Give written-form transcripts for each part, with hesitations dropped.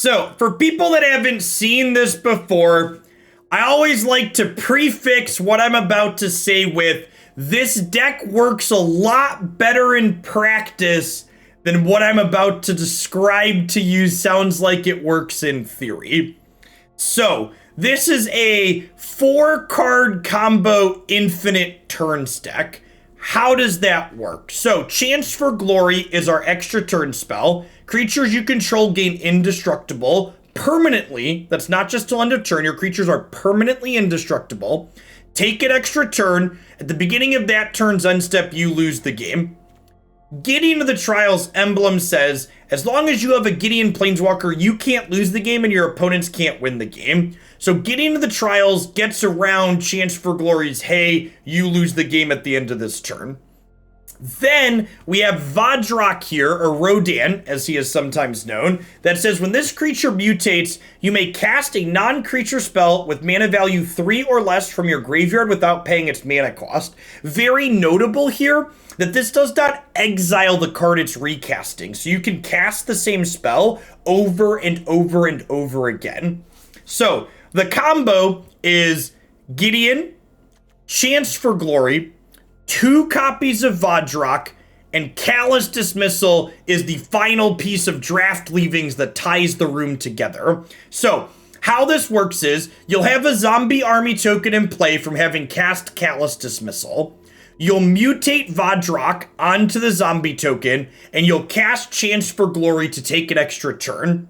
So, for people that haven't seen this before, I always like to prefix what I'm about to say with, this deck works a lot better in practice than what I'm about to describe to you sounds like it works in theory. So, this is a 4-card combo infinite turns deck. How does that work? So, Chance for Glory is our extra turn spell. Creatures you control gain indestructible permanently. That's not just till end of turn. Your creatures are permanently indestructible. Take an extra turn. At the beginning of that turn's end step, you lose the game. Gideon of the Trials emblem says, as long as you have a Gideon Planeswalker, you can't lose the game and your opponents can't win the game. So Gideon of the Trials gets around Chance for Glory's, hey, you lose the game at the end of this turn. Then we have Vadrok here, or Rodan, as he is sometimes known, that says when this creature mutates, you may cast a non-creature spell with mana value 3 or less from your graveyard without paying its mana cost. Very notable here that this does not exile the card it's recasting, so you can cast the same spell over and over and over again. So the combo is Gideon, Chance for Glory, 2 copies of Vadrok, and Callous Dismissal is the final piece of draft leavings that ties the room together. So, how this works is, you'll have a zombie army token in play from having cast Callous Dismissal. You'll mutate Vadrok onto the zombie token, and you'll cast Chance for Glory to take an extra turn.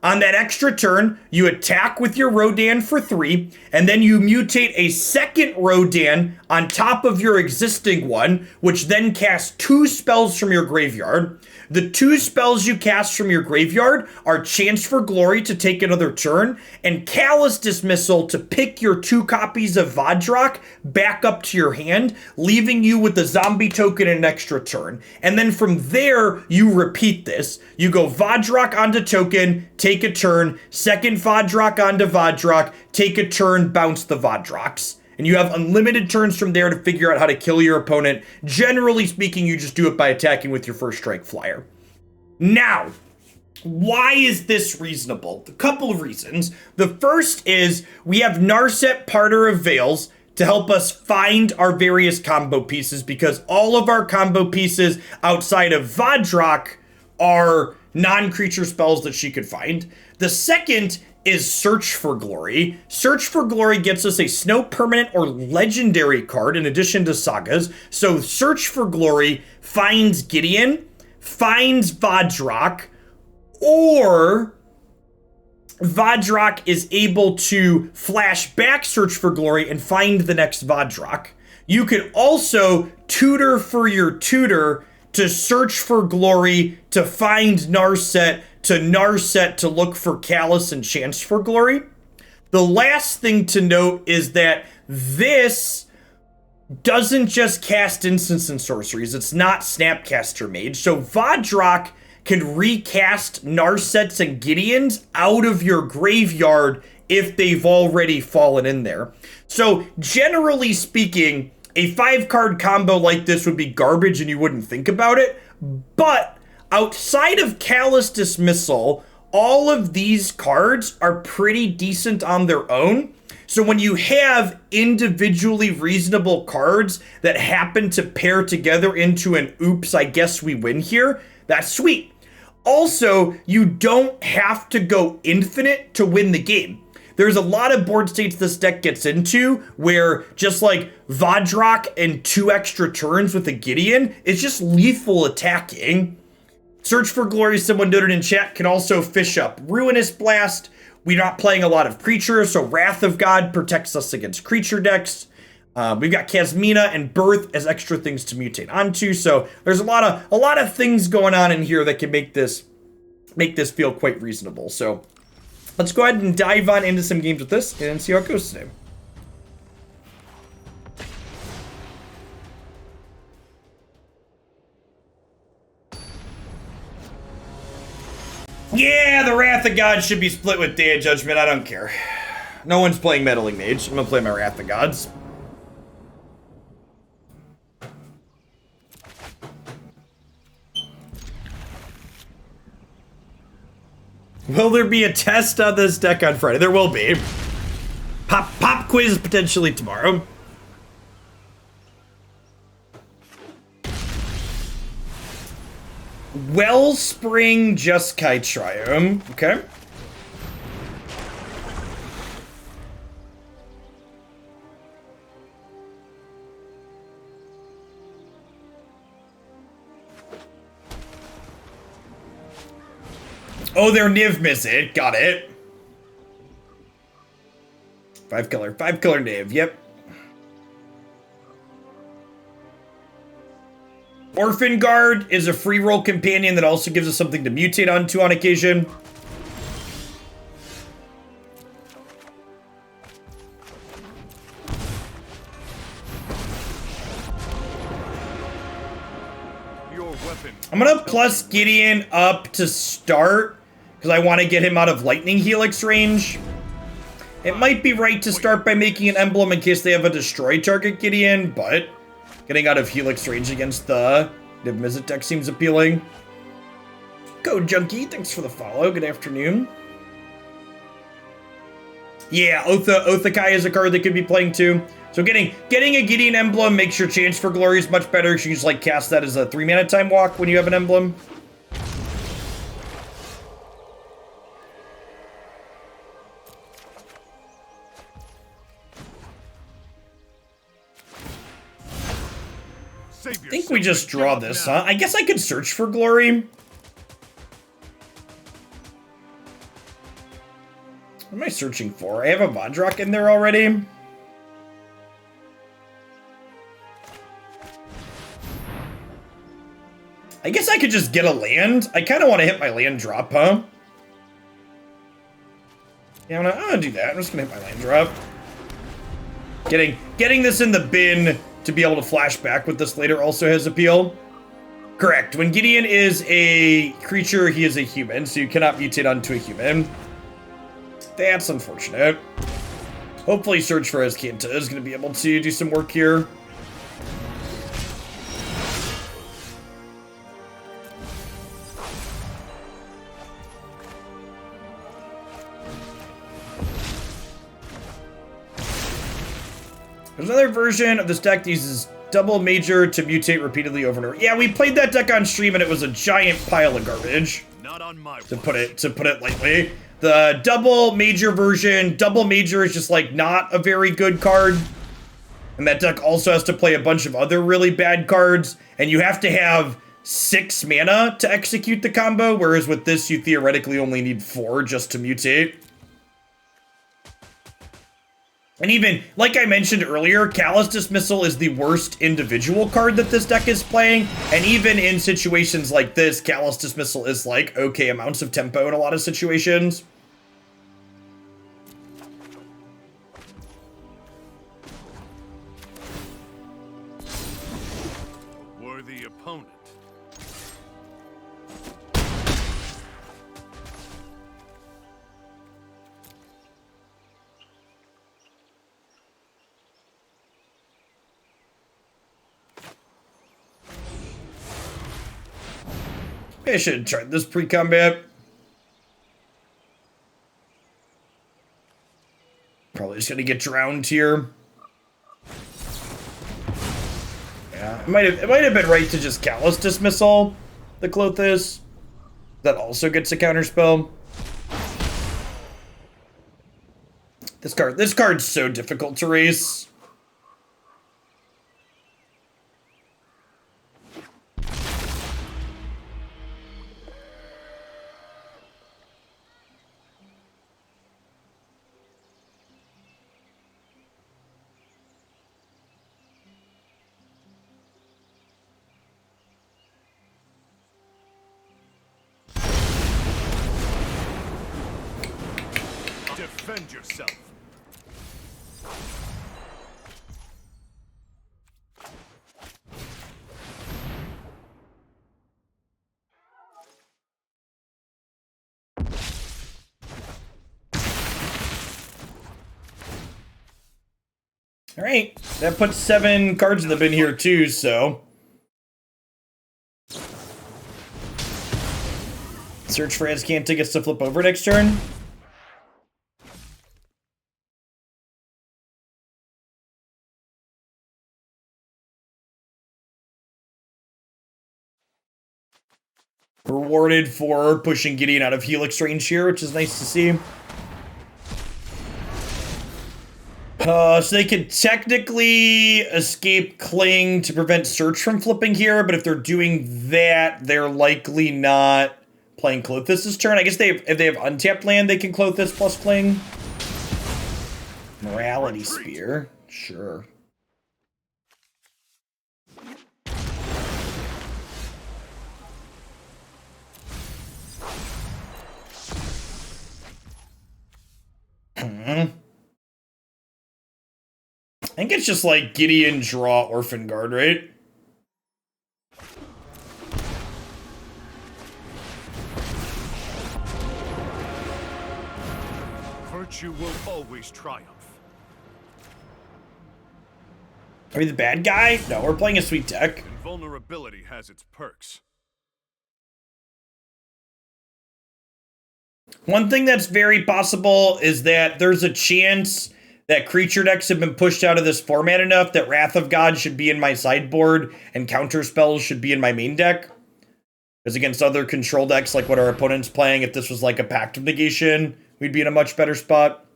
On that extra turn, you attack with your Rodan for 3, and then you mutate a second Rodan on top of your existing one, which then casts 2 spells from your graveyard. The 2 spells you cast from your graveyard are Chance for Glory to take another turn, and Callous Dismissal to pick your 2 copies of Vadrok back up to your hand, leaving you with the zombie token and an extra turn. And then from there, you repeat this. You go Vadrok onto token, take a turn, second Vadrok onto Vadrok, take a turn, bounce the Vadroks. And you have unlimited turns from there to figure out how to kill your opponent. Generally speaking, you just do it by attacking with your first strike flyer. Now, why is this reasonable? A couple of reasons. The first is we have Narset, Parter of Veils, to help us find our various combo pieces, because all of our combo pieces outside of Vadrok are non-creature spells that she could find. The second is Search for Glory. Search for Glory gets us a snow permanent or legendary card in addition to sagas. So Search for Glory finds Gideon, finds Vadrok, or Vadrok is able to flash back Search for Glory and find the next Vadrok. You could also tutor for your tutor to Search for Glory to find Narset, to look for Callous and Chance for Glory. The last thing to note is that this doesn't just cast instants and sorceries. It's not Snapcaster Mage. So Vadrok can recast Narsets and Gideons out of your graveyard if they've already fallen in there. So generally speaking, a 5-card combo like this would be garbage and you wouldn't think about it. But outside of Callous Dismissal, all of these cards are pretty decent on their own. So when you have individually reasonable cards that happen to pair together into an oops, I guess we win here, that's sweet. Also, you don't have to go infinite to win the game. There's a lot of board states this deck gets into where just like Vadrok and 2 extra turns with a Gideon is just lethal attacking. Search for Glory, someone noted in chat, can also fish up Ruinous Blast. We're not playing a lot of creatures, so Wrath of God protects us against creature decks. We've got Kasmina and Birth as extra things to mutate onto. So there's a lot of things going on in here that can make this feel quite reasonable. So let's go ahead and dive on into some games with this and see how it goes today. Yeah, the Wrath of God should be split with Day of Judgment. I don't care. No one's playing Meddling Mage. I'm gonna play my Wrath of Gods. Will there be a test on this deck on Friday? There will be. Pop quiz potentially tomorrow. Wellspring Jeskai Triome. Okay. Oh, they're Niv Mizzet. Got it. 5-color Niv. Yep. Orphanguard is a free roll companion that also gives us something to mutate onto on occasion. Your weapon. I'm gonna plus Gideon up to start because I want to get him out of Lightning Helix range. It might be right to start by making an emblem in case they have a destroy target Gideon, but getting out of Helix range against the Niv Mizzet deck seems appealing. Code Junkie, thanks for the follow. Good afternoon. Yeah, Othakai is a card that could be playing too. So getting a Gideon emblem makes your chance for glory is much better. You can just like cast that as a 3-mana time walk when you have an emblem. I think we just draw this, huh? I guess I could search for glory. What am I searching for? I have a Vadrok in there already. I guess I could just get a land. I kind of want to hit my land drop, huh? Yeah, I'm gonna do that. I'm just gonna hit my land drop. Getting this in the bin to be able to flash back with this later also has appeal. Correct. When Gideon is a creature, he is a human, so you cannot mutate onto a human. That's unfortunate. Hopefully Search for Azcanta is going to be able to do some work here. There's another version of this deck that uses double major to mutate repeatedly over and over. Yeah, we played that deck on stream and it was a giant pile of garbage. Not on my to put it lightly. The double major version, double major is just like not a very good card. And that deck also has to play a bunch of other really bad cards. And you have to have 6 mana to execute the combo, whereas with this you theoretically only need 4 just to mutate. And even, like I mentioned earlier, Callous Dismissal is the worst individual card that this deck is playing. And even in situations like this, Callous Dismissal is like okay amounts of tempo in a lot of situations. Worthy opponent. I should have tried this pre-combat. Probably just gonna get drowned here. Yeah, it might have been right to just Callous Dismissal the Clothis. That also gets a counterspell. This card's so difficult to race. Defend yourself. All right, that puts 7 cards in the bin here too, so. It's Search for Azcanta gets to flip over next turn. Rewarded for pushing Gideon out of Helix range here, which is nice to see. So they could technically escape Cling to prevent Search from flipping here, but if they're doing that, they're likely not playing Klothys' turn. I guess if they have untapped land, they can Klothys plus Cling. Morality Spear, sure. I think it's just like Gideon draw Orphanguard, right? Virtue will always triumph. Are we the bad guy? No, we're playing a sweet deck. Invulnerability has its perks. One thing that's very possible is that there's a chance that creature decks have been pushed out of this format enough that Wrath of God should be in my sideboard and counter spells should be in my main deck. Because against other control decks, like what our opponent's playing, if this was like a Pact of Negation, we'd be in a much better spot.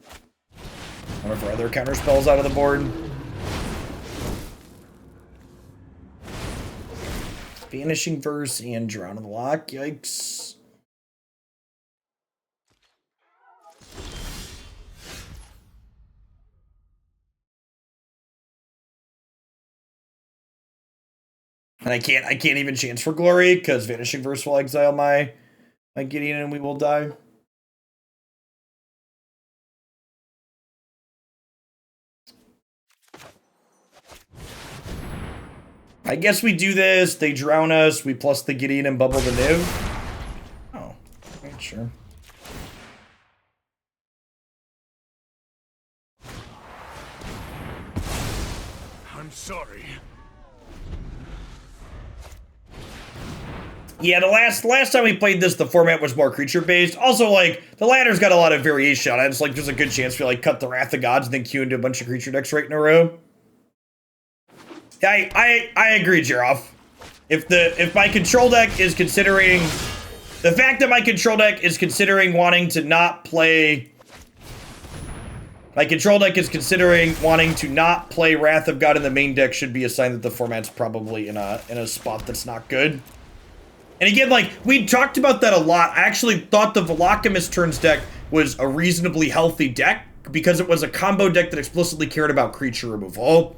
One of our other counter spells out of the board. Vanishing Verse and Drown in the Lock. Yikes. And I can't even chance for glory because Vanishing Verse will exile my Gideon and we will die. I guess we do this. They drown us. We plus the Gideon and bubble the Niv. Oh, right, sure. I'm sorry. Yeah, the last time we played this, the format was more creature-based. Also, like, the ladder's got a lot of variation on it. It's like, there's a good chance we, like, cut the Wrath of Gods and then queue into a bunch of creature decks right in a row. Yeah, I agree, Jeroff. If my control deck is considering... The fact that my control deck is considering wanting to not play... My control deck is considering wanting to not play Wrath of God in the main deck should be a sign that the format's probably in a spot that's not good. And again, like, we talked about that a lot. I actually thought the Velocamist Turns deck was a reasonably healthy deck because it was a combo deck that explicitly cared about creature removal.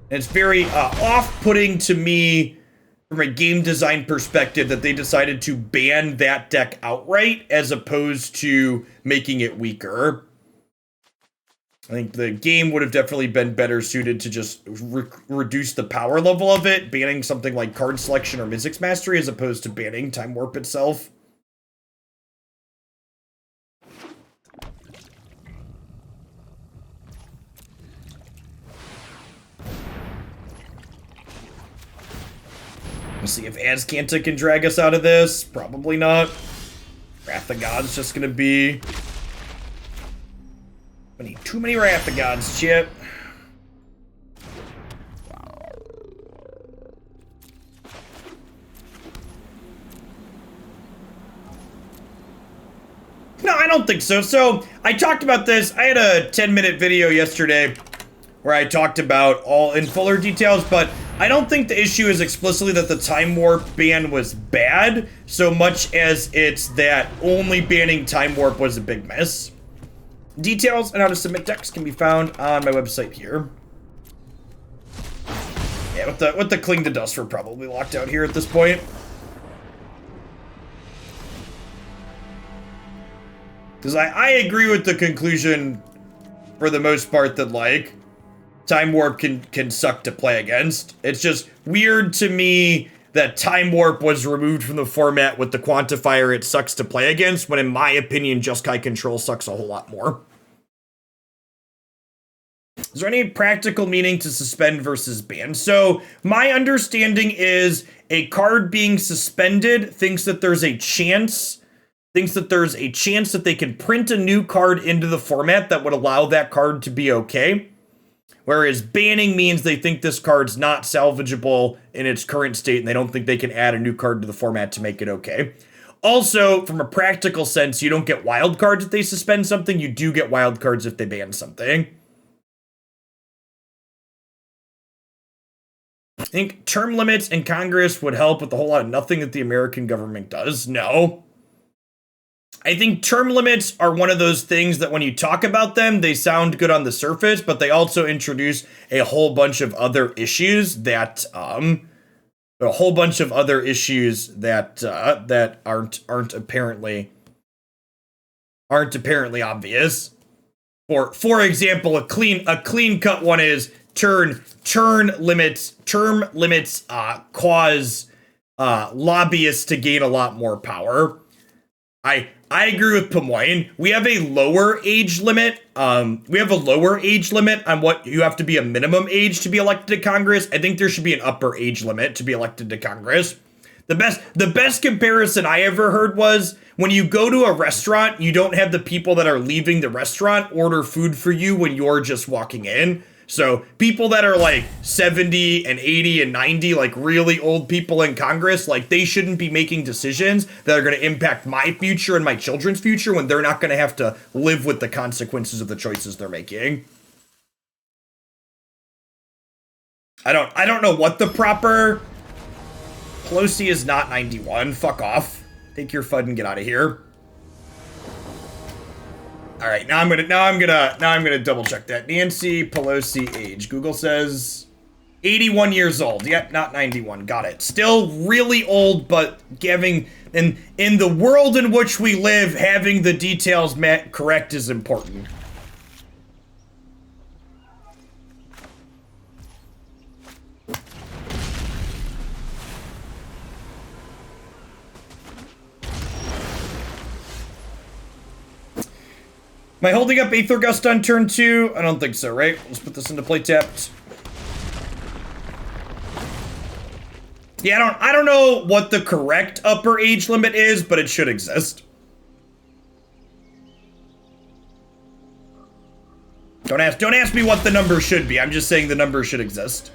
And it's very off-putting to me from a game design perspective that they decided to ban that deck outright as opposed to making it weaker. I think the game would have definitely been better suited to just reduce the power level of it, banning something like card selection or Mizzix Mastery as opposed to banning Time Warp itself. We'll see if Azcanta can drag us out of this. Probably not. Wrath of God's just gonna be... I need too many Wrath of Gods, Chip. No, I don't think so. So, I talked about this. I had a 10-minute video yesterday where I talked about all in fuller details, but I don't think the issue is explicitly that the Time Warp ban was bad, so much as it's that only banning Time Warp was a big miss. Details on how to submit decks can be found on my website here. Yeah, with the Cling to Dust, we're probably locked out here at this point. Because I agree with the conclusion, for the most part, that, like, Time Warp can suck to play against. It's just weird to me that Time Warp was removed from the format with the quantifier it sucks to play against, when in my opinion, Jeskai Control sucks a whole lot more. Is there any practical meaning to suspend versus ban? So, my understanding is a card being suspended thinks that there's a chance thinks that there's a chance that they can print a new card into the format that would allow that card to be okay. Whereas banning means they think this card's not salvageable in its current state, and they don't think they can add a new card to the format to make it okay. Also, from a practical sense, you don't get wild cards if they suspend something. You do get wild cards if they ban something. I think term limits in Congress would help with a whole lot of nothing that the American government does. No. I think term limits are one of those things that when you talk about them, they sound good on the surface, but they also introduce a whole bunch of other issues that that aren't apparently obvious. For example, a clean cut one is term limits cause lobbyists to gain a lot more power. I agree with Pomoyne. We have a lower age limit. We have a lower age limit on what you have to be a minimum age to be elected to Congress. I think there should be an upper age limit to be elected to Congress. The best comparison I ever heard was when you go to a restaurant, you don't have the people that are leaving the restaurant order food for you when you're just walking in. So people that are like 70 and 80 and 90, like really old people in Congress, like they shouldn't be making decisions that are going to impact my future and my children's future when they're not going to have to live with the consequences of the choices they're making. I don't know what the proper... Pelosi is not 91. Fuck off. Take your FUD and get out of here. All right, now I'm gonna double check that. Nancy Pelosi age. Google says 81 years old. Yep, not 91. Got it. Still really old, but in the world in which we live, having the details correct is important. Am I holding up Aether Gust on turn 2? I don't think so, right? Let's put this into play tapped. Yeah, I don't know what the correct upper age limit is, but it should exist. Don't ask me what the number should be. I'm just saying the number should exist.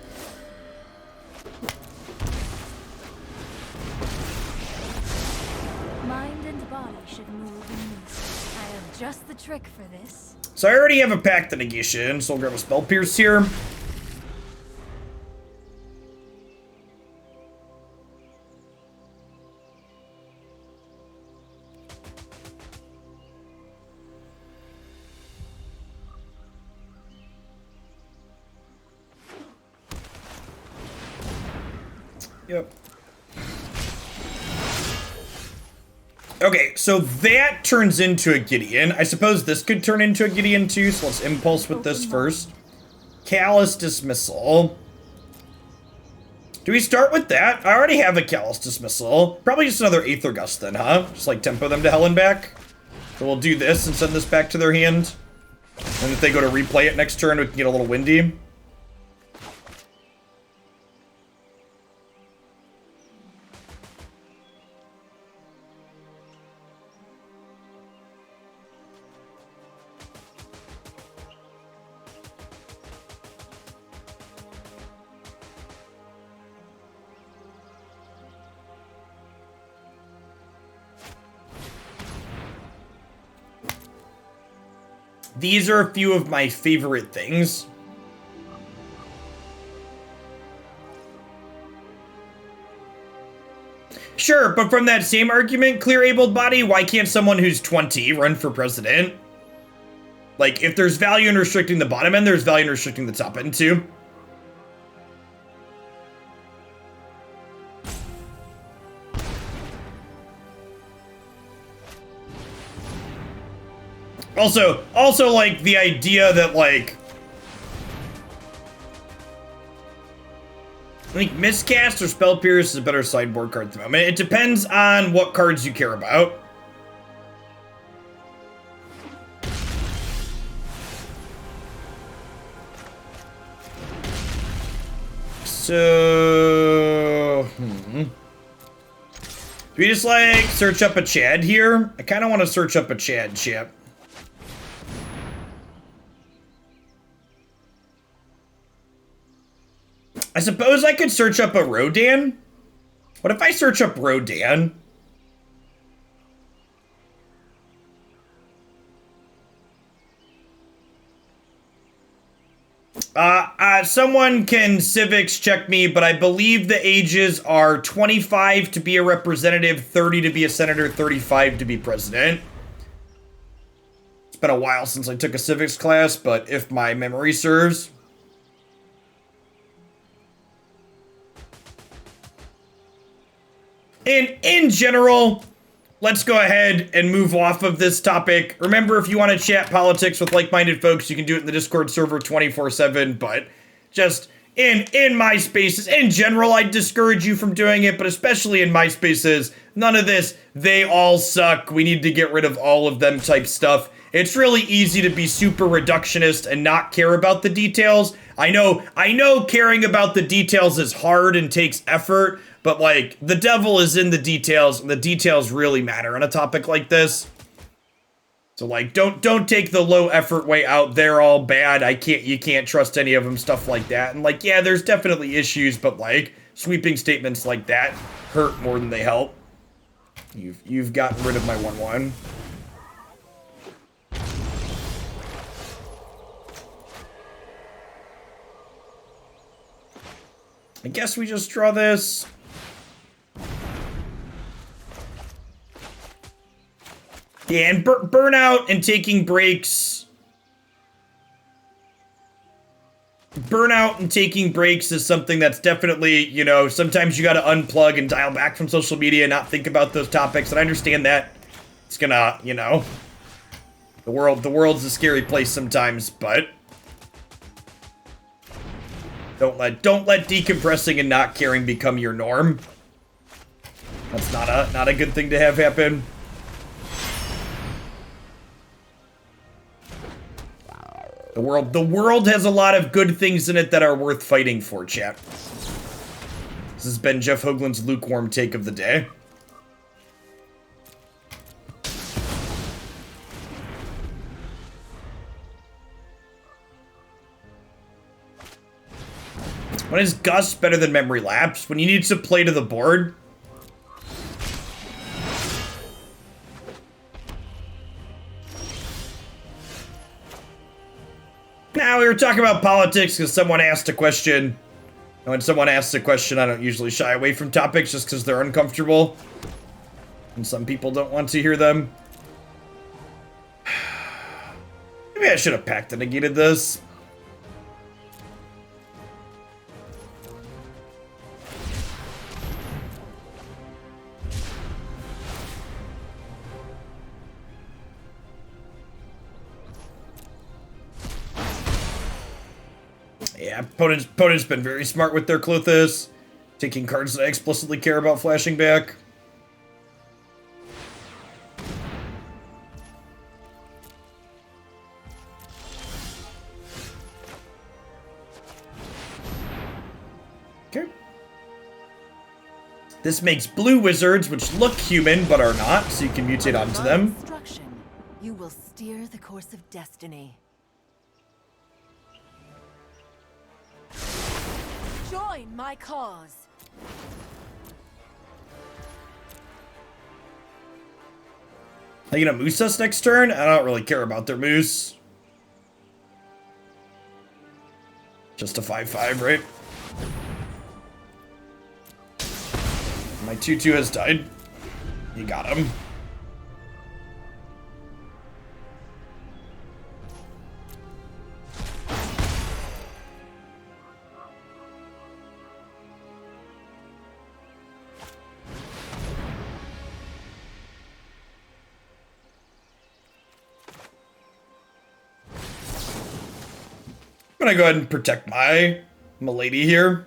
Just the trick for this. So I already have a Pact of Negation, so I'll grab a Spell Pierce here. Yep. Okay, so that turns into a Gideon. I suppose this could turn into a Gideon too, so let's Impulse with this first. Callous Dismissal. Do we start with that? I already have a Callous Dismissal. Probably just another Aether Gust then, huh? Just like tempo them to hell and back. So we'll do this and send this back to their hand. And if they go to replay it next turn, we can get a little windy. These are a few of my favorite things. Sure, but from that same argument, clear abled body, why can't someone who's 20 run for president? Like, if there's value in restricting the bottom end, there's value in restricting the top end too. Also, like, the idea that, like, I think Miscast or Spell Pierce is a better sideboard card at the moment. It depends on what cards you care about. So... we just like search up a Chad here? I kind of want to search up a Chad chip. I suppose I could search up a Rodan. What if I search up Rodan? Someone can civics check me, but I believe the ages are 25 to be a representative, 30 to be a senator, 35 to be president. It's been a while since I took a civics class, but if my memory serves. And in general, let's go ahead and move off of this topic. Remember, if you want to chat politics with like-minded folks, you can do it in the Discord server 24/7, but just in my spaces, in general, I discourage you from doing it, but especially in my spaces, none of this, they all suck, we need to get rid of all of them type stuff. It's really easy to be super reductionist and not care about the details. I know caring about the details is hard and takes effort, but like, the devil is in the details, and the details really matter on a topic like this. So like, don't take the low effort way out, they're all bad, you can't trust any of them, stuff like that. And like, yeah, there's definitely issues, but like, sweeping statements like that hurt more than they help. You've gotten rid of my 1/1. I guess we just draw this. Yeah, and burnout and taking breaks. Burnout and taking breaks is something that's definitely, you know, sometimes you gotta unplug and dial back from social media and not think about those topics. And I understand that. It's gonna, you know, the world's a scary place sometimes, but don't let decompressing and not caring become your norm. That's not a good thing to have happen. The world has a lot of good things in it that are worth fighting for, chat. This has been Jeff Hoagland's lukewarm take of the day. When is Gust better than Memory Lapse? When you need to play to the board? Now, we were talking about politics because someone asked a question. And when someone asks a question, I don't usually shy away from topics just because they're uncomfortable. And some people don't want to hear them. Maybe I should have Pact of Negated this. Yeah, opponent's been very smart with their Klothys, taking cards that I explicitly care about flashing back. Okay. This makes blue wizards, which look human but are not, so you can mutate onto them. You will steer the course of destiny. Join my cause. Are you gonna moose us next turn? I don't really care about their moose. Just a 5/5, right? My 2/2 has died. You got him. I'm gonna go ahead and protect my Milady here.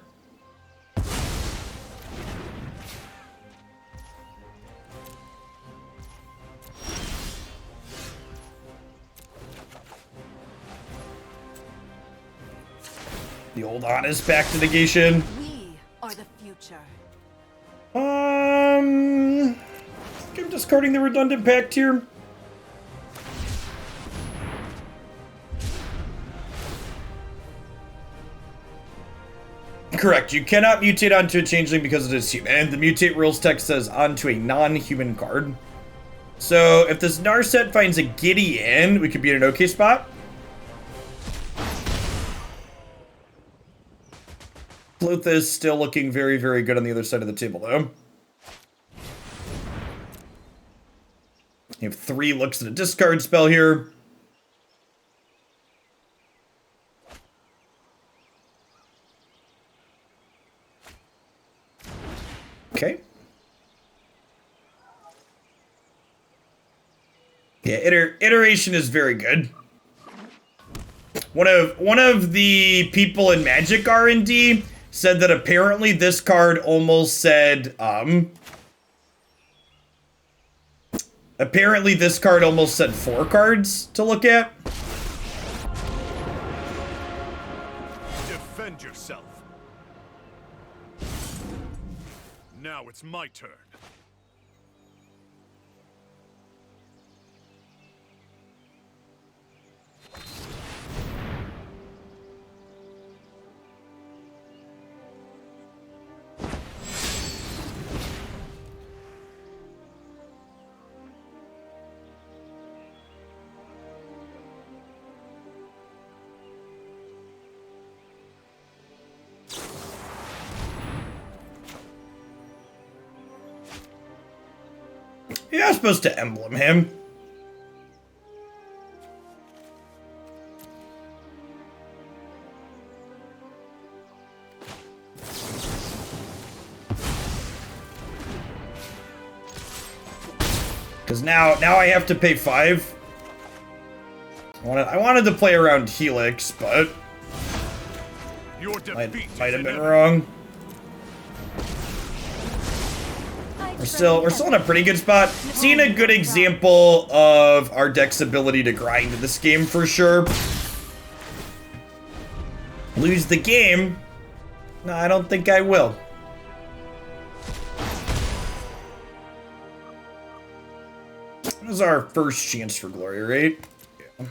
The old honest Pact of Negation. We are the future. discarding the redundant pact here? Correct. You cannot mutate onto a changeling because it is human. And the mutate rules text says onto a non-human card. So if this Narset finds a Gideon, we could be in an okay spot. Luth is still looking very, very good on the other side of the table, though. You have 3 looks at a discard spell here. Okay. Yeah, iteration is very good. One of the people in Magic R&D said that apparently this card almost said apparently this card almost said 4 cards to look at. Defend yourself. Now it's my turn. Yeah, I was supposed to emblem him. Because now I have to pay 5. I wanted to play around Helix, but Your defeat might have been wrong. We're still in a pretty good spot. Seeing a good example of our deck's ability to grind this game for sure. Lose the game? No, I don't think I will. This is our first chance for glory, right? Yeah.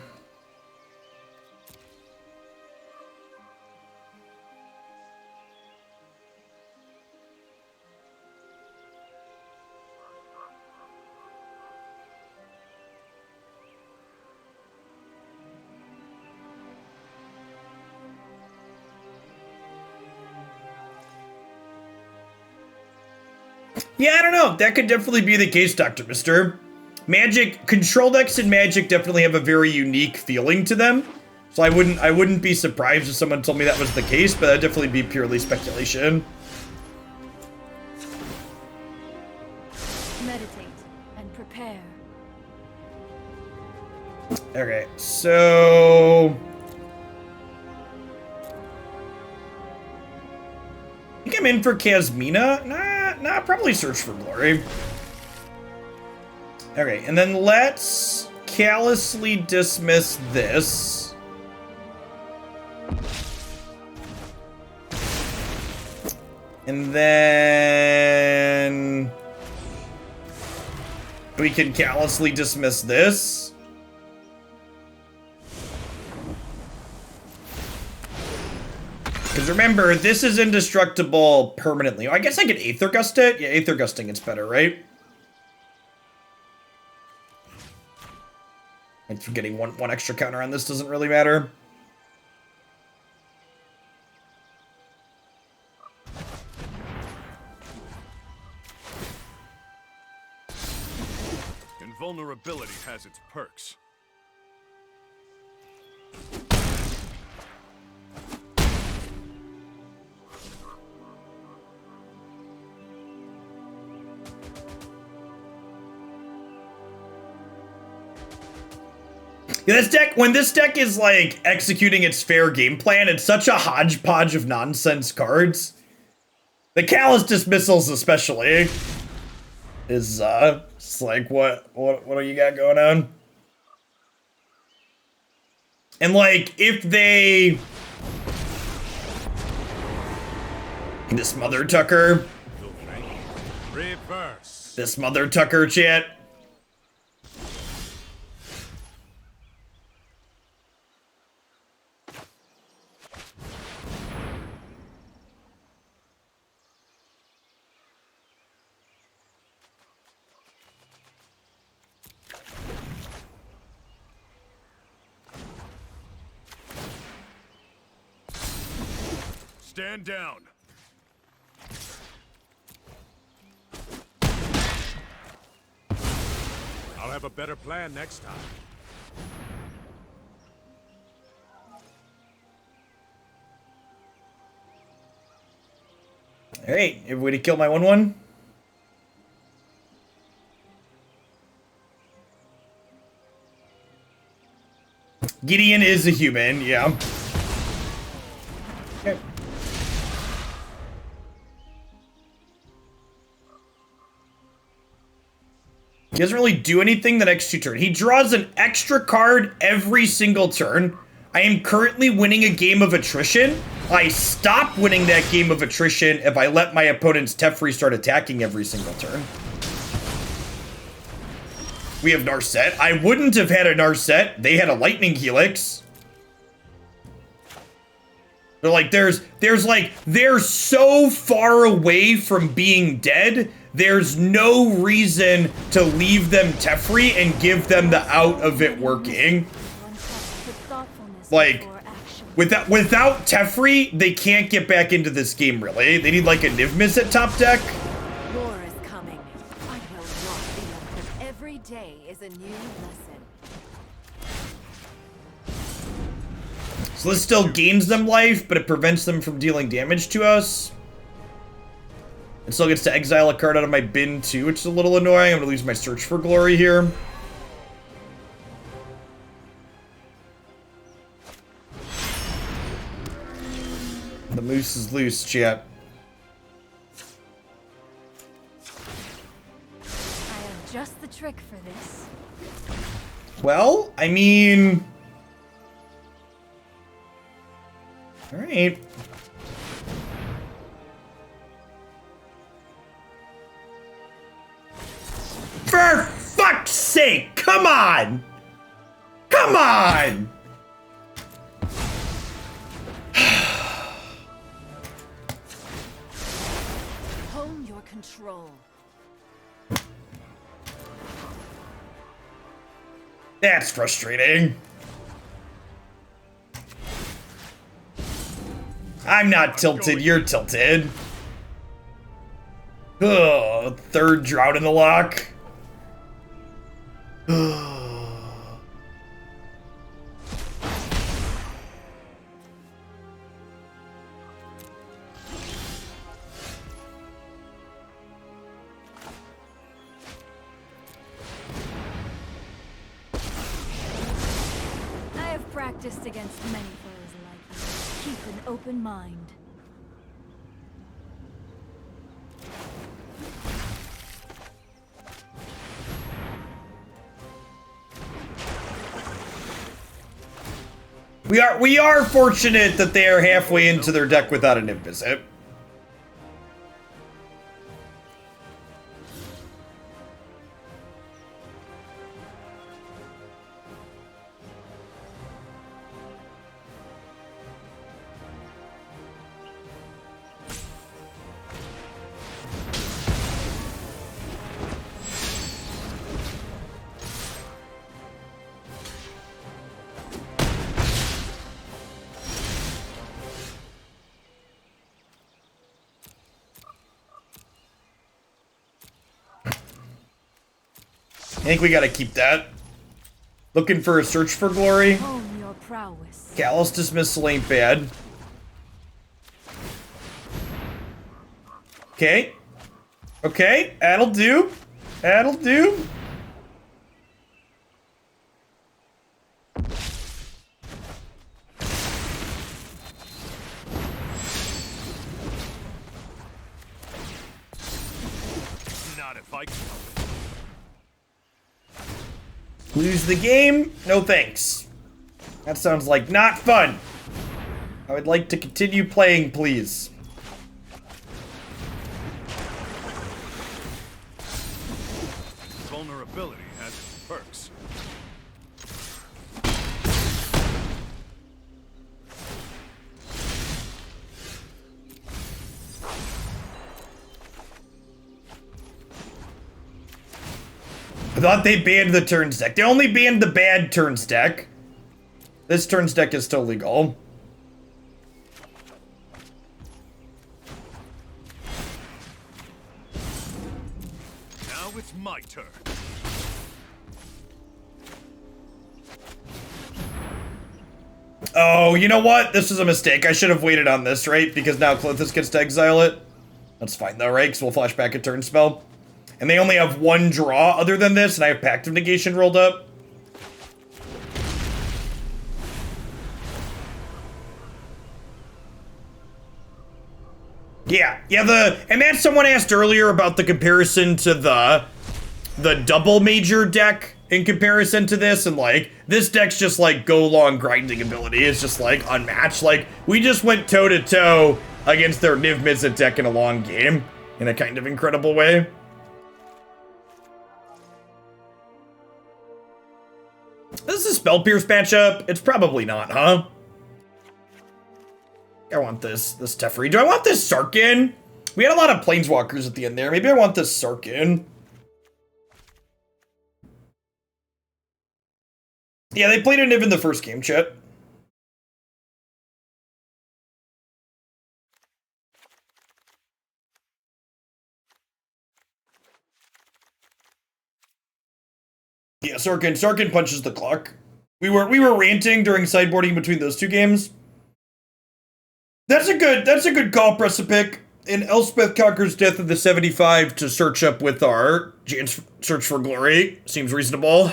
Yeah, I don't know. That could definitely be the case, Dr. Mister. Magic, control decks in Magic definitely have a very unique feeling to them. So I wouldn't be surprised if someone told me that was the case, but that'd definitely be purely speculation. Meditate and prepare. Okay, so I think I'm in for Kasmina. Nah, probably search for glory. Okay, and then let's callously dismiss this. And then we can callously dismiss this. Because remember, this is indestructible permanently. I guess I could Aether Gust it. Yeah, Aether Gusting it's better, right? Thanks for getting one extra counter on this, doesn't really matter. Invulnerability has its perks. Yeah, when this deck is like executing its fair game plan, it's such a hodgepodge of nonsense cards. The Callous Dismissals especially is it's like what do you got going on? And like if they this Mother Tucker. Reverse. This Mother Tucker chat. Stand down. I'll have a better plan next time. Alright, everybody kill my 1/1. Gideon is a human, yeah. Okay. He doesn't really do anything the next 2 turns. He draws an extra card every single turn. I am currently winning a game of attrition. I stop winning that game of attrition if I let my opponent's Teferi start attacking every single turn. We have Narset. I wouldn't have had a Narset. They had a Lightning Helix. They're like, they're so far away from being dead, there's no reason to leave them Teferi and give them the out of it working. Like, without Teferi, they can't get back into this game, really. They need, like, a Nivmis at top deck. War is coming. I will not be left. Every day is a new lesson. So this still gains them life, but it prevents them from dealing damage to us. It still gets to exile a card out of my bin, too, which is a little annoying. I'm going to lose my Search for Glory here. The moose is loose, chat. I have just the trick for this. Well, I mean... Alright. For fuck's sake! Come on! Come on! Hone your control. That's frustrating. I'm not tilted, you're tilted. Ugh, 3rd drought in the lock. I have practiced against many foes like you. Keep an open mind. We are fortunate that they are halfway into their deck without an Invisit. I think we gotta keep that. Looking for a Search for Glory. Hone your prowess. Callous Dismissal ain't bad. Okay. Okay, that'll do. That'll do. Not if I can help it. Lose the game? No thanks. That sounds like not fun. I would like to continue playing, please. Vulnerability has its perks. I thought they banned the turns deck. They only banned the bad turns deck. This turns deck is still legal. my turn. Oh, you know what? This is a mistake. I should have waited on this, right? Because now Clothis gets to exile it. That's fine though, right? Because we'll flash back a turn spell. And they only have one draw other than this, and I have Pact of Negation rolled up. Yeah, and then someone asked earlier about the comparison to the double major deck in comparison to this, and like, this deck's just like go long grinding ability. It's just like unmatched. Like, we just went toe to toe against their Niv Mizzet deck in a long game in a kind of incredible way. This is a Spell Pierce matchup. It's probably not, huh? I want this Teferi. Do I want this Sarkin? We had a lot of Planeswalkers at the end there. Maybe I want this Sarkin. Yeah, they played a Niv in the first game, chat. Yeah, Sarkin punches the clock. We were ranting during sideboarding between those two games. That's a good call, Precipic. And Elspeth conquers Death of the 75 to search up with our Search for Glory. Seems reasonable.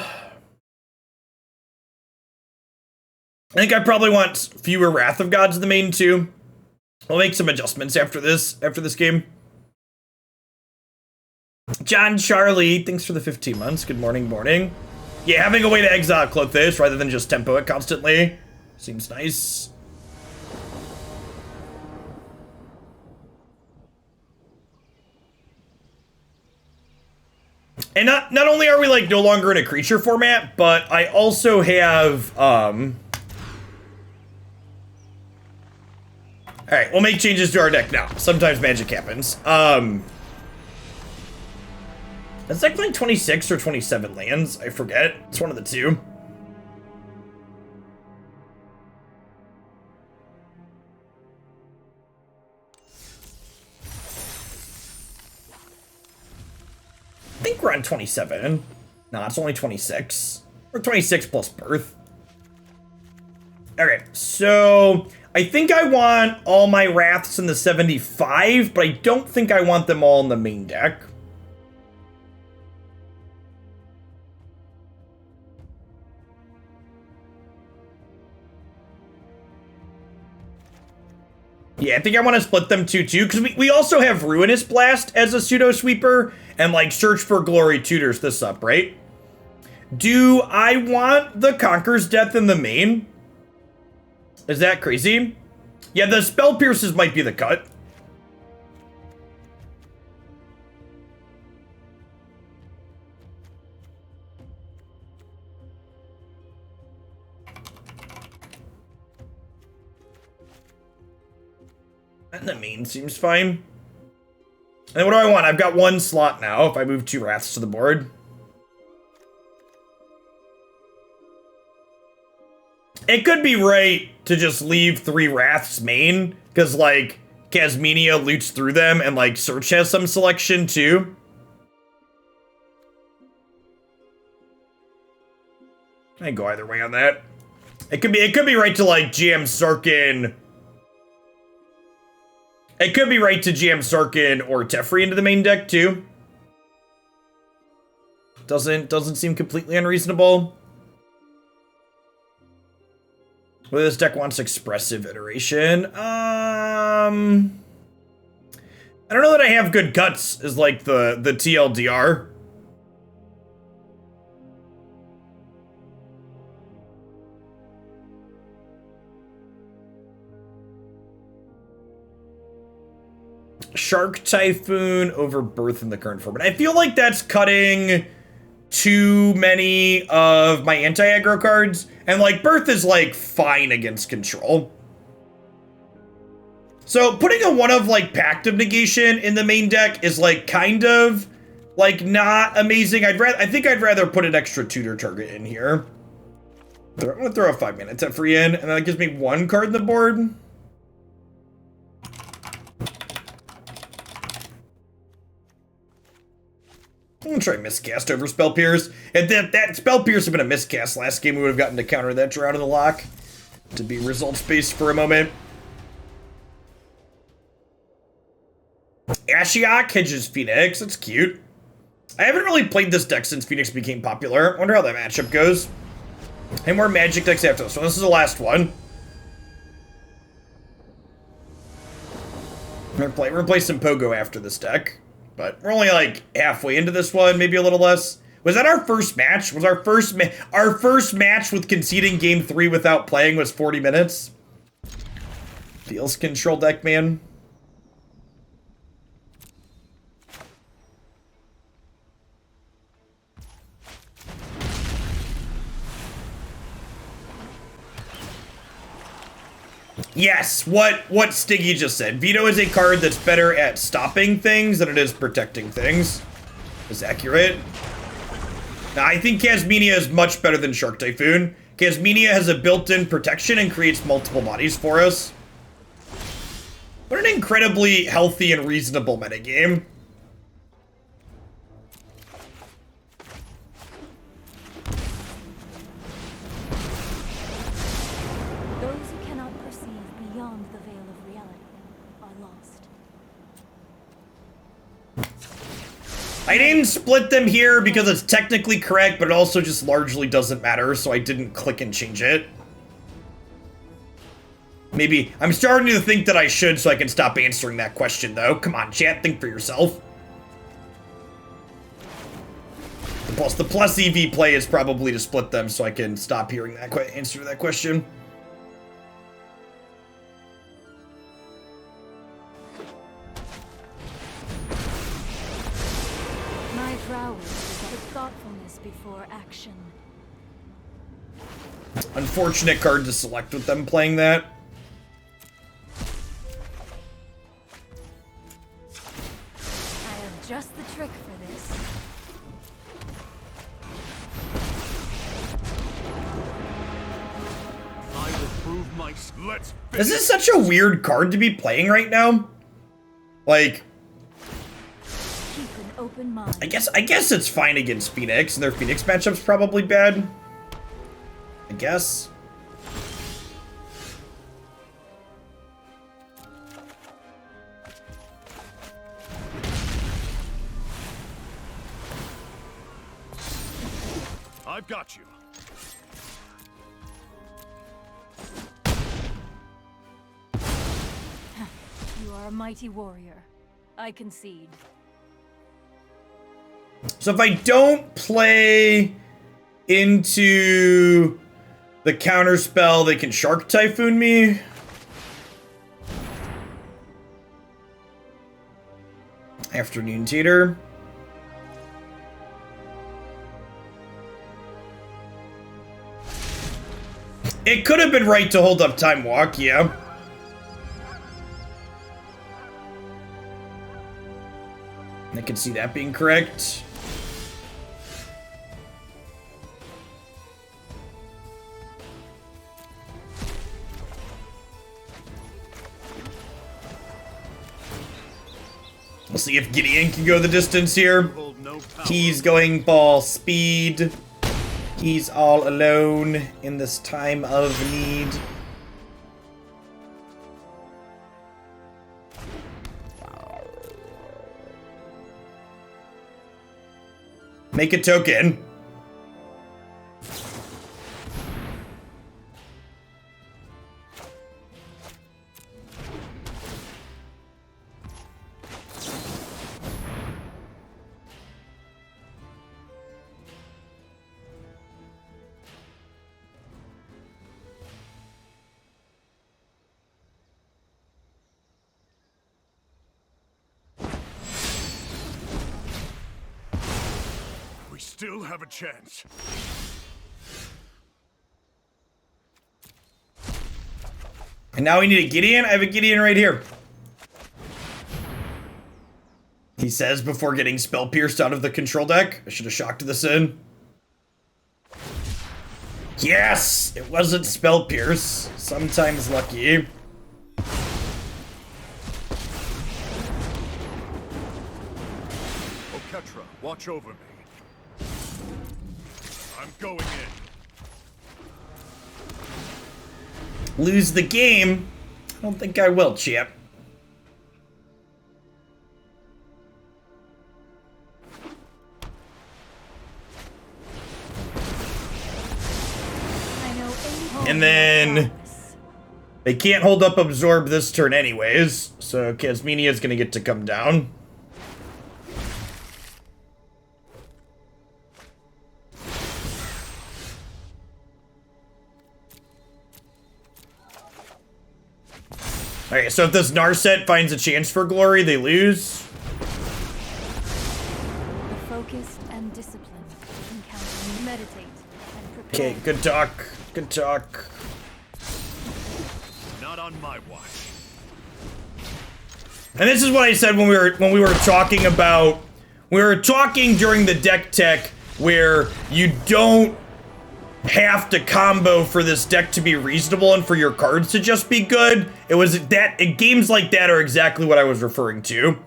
I think I probably want fewer Wrath of Gods in the main too. We'll make some adjustments after this game. John Charlie, thanks for the 15 months. Good morning. Yeah, having a way to exile Clothish rather than just tempo it constantly seems nice. And not only are we like no longer in a creature format, but I also have alright, we'll make changes to our deck now. Sometimes magic happens. That's like 26 or 27 lands. I forget. It's one of the two. I think we're on 27. No, it's only 26. Or 26 plus Birth. Okay, so I think I want all my Wraths in the 75, but I don't think I want them all in the main deck. Yeah, I think I want to split them 2-2, because we also have Ruinous Blast as a pseudo-sweeper, and, like, Search for Glory tutors this up, right? Do I want the Conqueror's Death in the main? Is that crazy? Yeah, the Spell Pierces might be the cut. And the main seems fine. And what do I want? I've got one slot now if I move 2 Wraths to the board. It could be right to just leave 3 Wraths main, because, like, Kasmina loots through them, and, like, Search has some selection, too. I can go either way on that. It could be right to, like, GM Sarkin. It could be right to GM Sarkin or Teferi into the main deck, too. Doesn't seem completely unreasonable. Well, this deck wants Expressive Iteration. I don't know that I have good cuts as, like, the TLDR. Shark Typhoon over Birth in the current format. I feel like that's cutting too many of my anti-aggro cards. And, like, Birth is, like, fine against control. So putting a one of, like, Pact of Negation in the main deck is, like, kind of, like, not amazing. I think I'd rather put an extra tutor target in here. I'm gonna throw a 5-mana Teferi in, and that gives me 1 card in the board. I'll try Miscast over Spell Pierce. And that Spell Pierce had been a miscast last game. We would have gotten to counter that draw out of the lock. To be results-based for a moment. Ashiok hedges Phoenix. That's cute. I haven't really played this deck since Phoenix became popular. I wonder how that matchup goes. And more Magic decks after this one. This is the last one. We're gonna play some Pogo after this deck. But we're only like halfway into this one, maybe a little less. Was that our first match? Was our first match with conceding game 3 without playing was 40 minutes? Feels control deck, man. Yes, what Stiggy just said. Veto is a card that's better at stopping things than it is protecting things. Is accurate. Now, I think Kasmina is much better than Shark Typhoon. Kasmina has a built-in protection and creates multiple bodies for us. What an incredibly healthy and reasonable metagame. I didn't split them here because it's technically correct, but it also just largely doesn't matter, so I didn't click and change it. Maybe, I'm starting to think that I should so I can stop answering that question, though. Come on, chat, think for yourself. The plus EV play is probably to split them so I can stop hearing that answer to that question. Thoughtfulness before action. Unfortunate card to select with them playing that. I have just the trick for this. I will prove my. Let's. This is such a weird card to be playing right now. Like. Open mind. I guess it's fine against Phoenix, and their Phoenix matchup's probably bad. I guess. I've got you. You are a mighty warrior. I concede. So if I don't play into the counter spell, they can Shark Typhoon me. Afternoon Tater. It could have been right to hold up Time Walk, yeah. I can see that being correct. We'll see if Gideon can go the distance here. He's going ball speed. He's all alone in this time of need. Make a token. Still have a chance. And now we need a Gideon? I have a Gideon right here. He says before getting Spell Pierced out of the control deck. I should have shocked this in. Yes! It wasn't Spell Pierce. Sometimes lucky. Oketra, watch over me. I'm going in. Lose the game? I don't think I will, champ. And then they can't hold up Absorb this turn anyways, so Kasmina is gonna get to come down. Okay, so if this Narset finds a chance for glory, they lose. Focused and disciplined. Encounter, meditate, and prepare. Okay, good talk. Good talk. Not on my watch. And this is what I said when we were talking about, we were talking during the deck tech where you don't have to combo for this deck to be reasonable and for your cards to just be good. It was that games like that are exactly what I was referring to.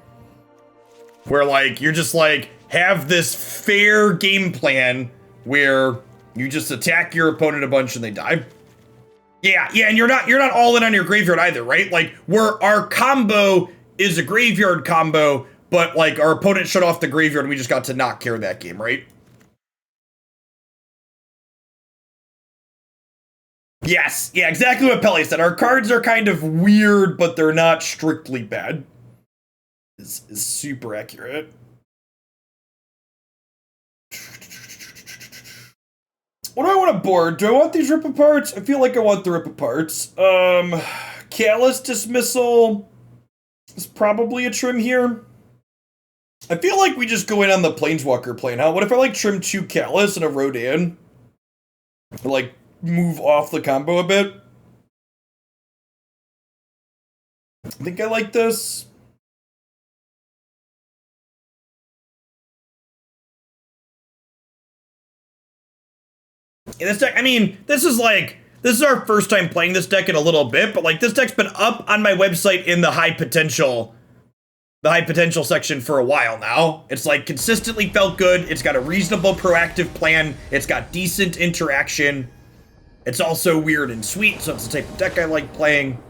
Where like you're just like have this fair game plan where you just attack your opponent a bunch and they die. Yeah, and you're not all in on your graveyard either, right? Like where our combo is a graveyard combo, but like our opponent shut off the graveyard and we just got to not care that game, right? Yes, yeah, exactly what Pele said. Our cards are kind of weird, but they're not strictly bad. Is super accurate. What do I want to board? Do I want these rip aparts? I feel like I want the rip aparts. Callous Dismissal is probably a trim here. I feel like we just go in on the Planeswalker plane, huh? What if I like trim 2 Callous and a Rodan? Or like move off the combo a bit. I think I like this. Yeah, this deck, I mean, this is our first time playing this deck in a little bit, but like this deck's been up on my website in the high potential section for a while now. It's like consistently felt good. It's got a reasonable proactive plan. It's got decent interaction. It's also weird and sweet, so it's the type of deck I like playing.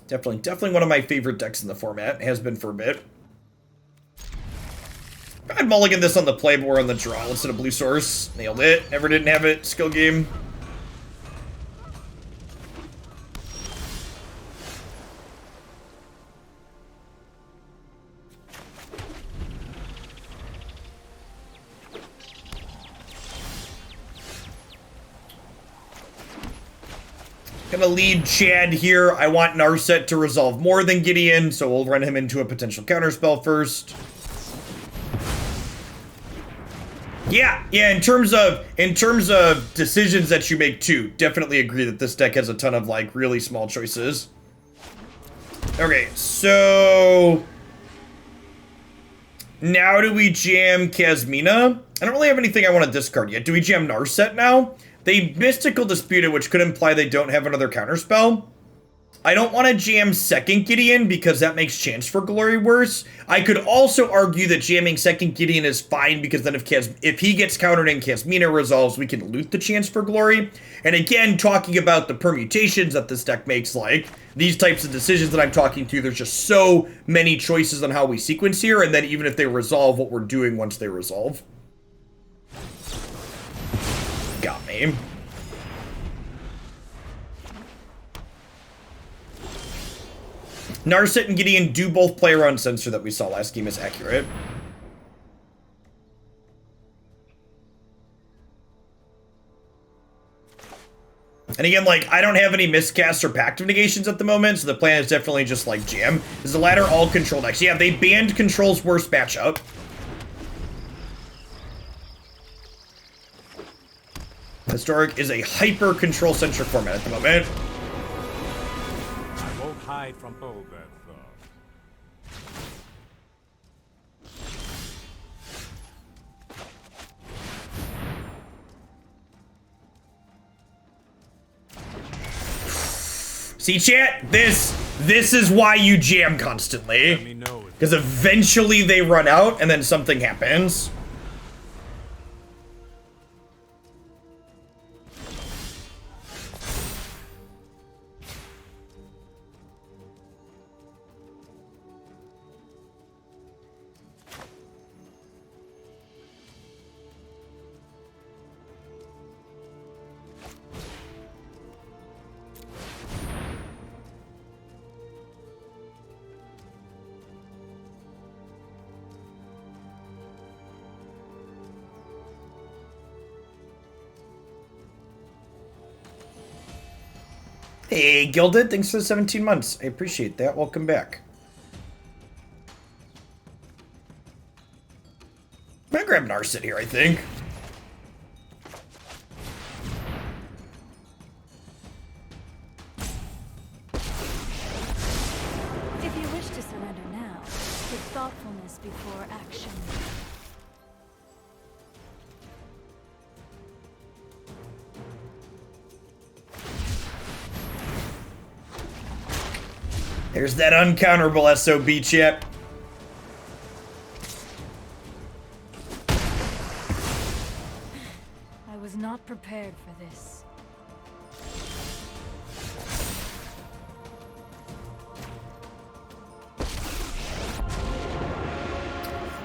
Definitely one of my favorite decks in the format. Has been for a bit. I'd mulligan this on the play, but we're on the draw instead of blue source. Nailed it. Never didn't have it. Skill game. Gonna lead Chad here. I want Narset to resolve more than Gideon, so we'll run him into a potential counterspell first. Yeah, in terms of decisions that you make too, definitely agree that this deck has a ton of like really small choices. Okay, so now do we jam Kasmina? I don't really have anything I want to discard yet. Do we jam Narset now? They Mystical Disputed, which could imply they don't have another counterspell. I don't want to jam second Gideon because that makes chance for glory worse. I could also argue that jamming second Gideon is fine because then if he gets countered and Kasmina resolves, we can loot the chance for glory. And again, talking about the permutations that this deck makes, like these types of decisions that I'm talking to, there's just so many choices on how we sequence here, and then even if they resolve, what we're doing once they resolve. Got me. Narset and Gideon do both play around Censor that we saw last game is accurate. And again, like, I don't have any miscasts or Pact of Negations at the moment, so the plan is definitely just, like, jam. Is the latter all control decks? Yeah, they banned Control's worst matchup. Historic is a hyper-control-centric format at the moment. I won't hide from all that See, chat? This is why you jam constantly. Because eventually they run out, and then something happens. Hey, Gilded, thanks for the 17 months. I appreciate that. Welcome back. I'm gonna grab Narset here, I think. If you wish to surrender now, take thoughtfulness before action. There's that uncounterable SOB chip. I was not prepared for this.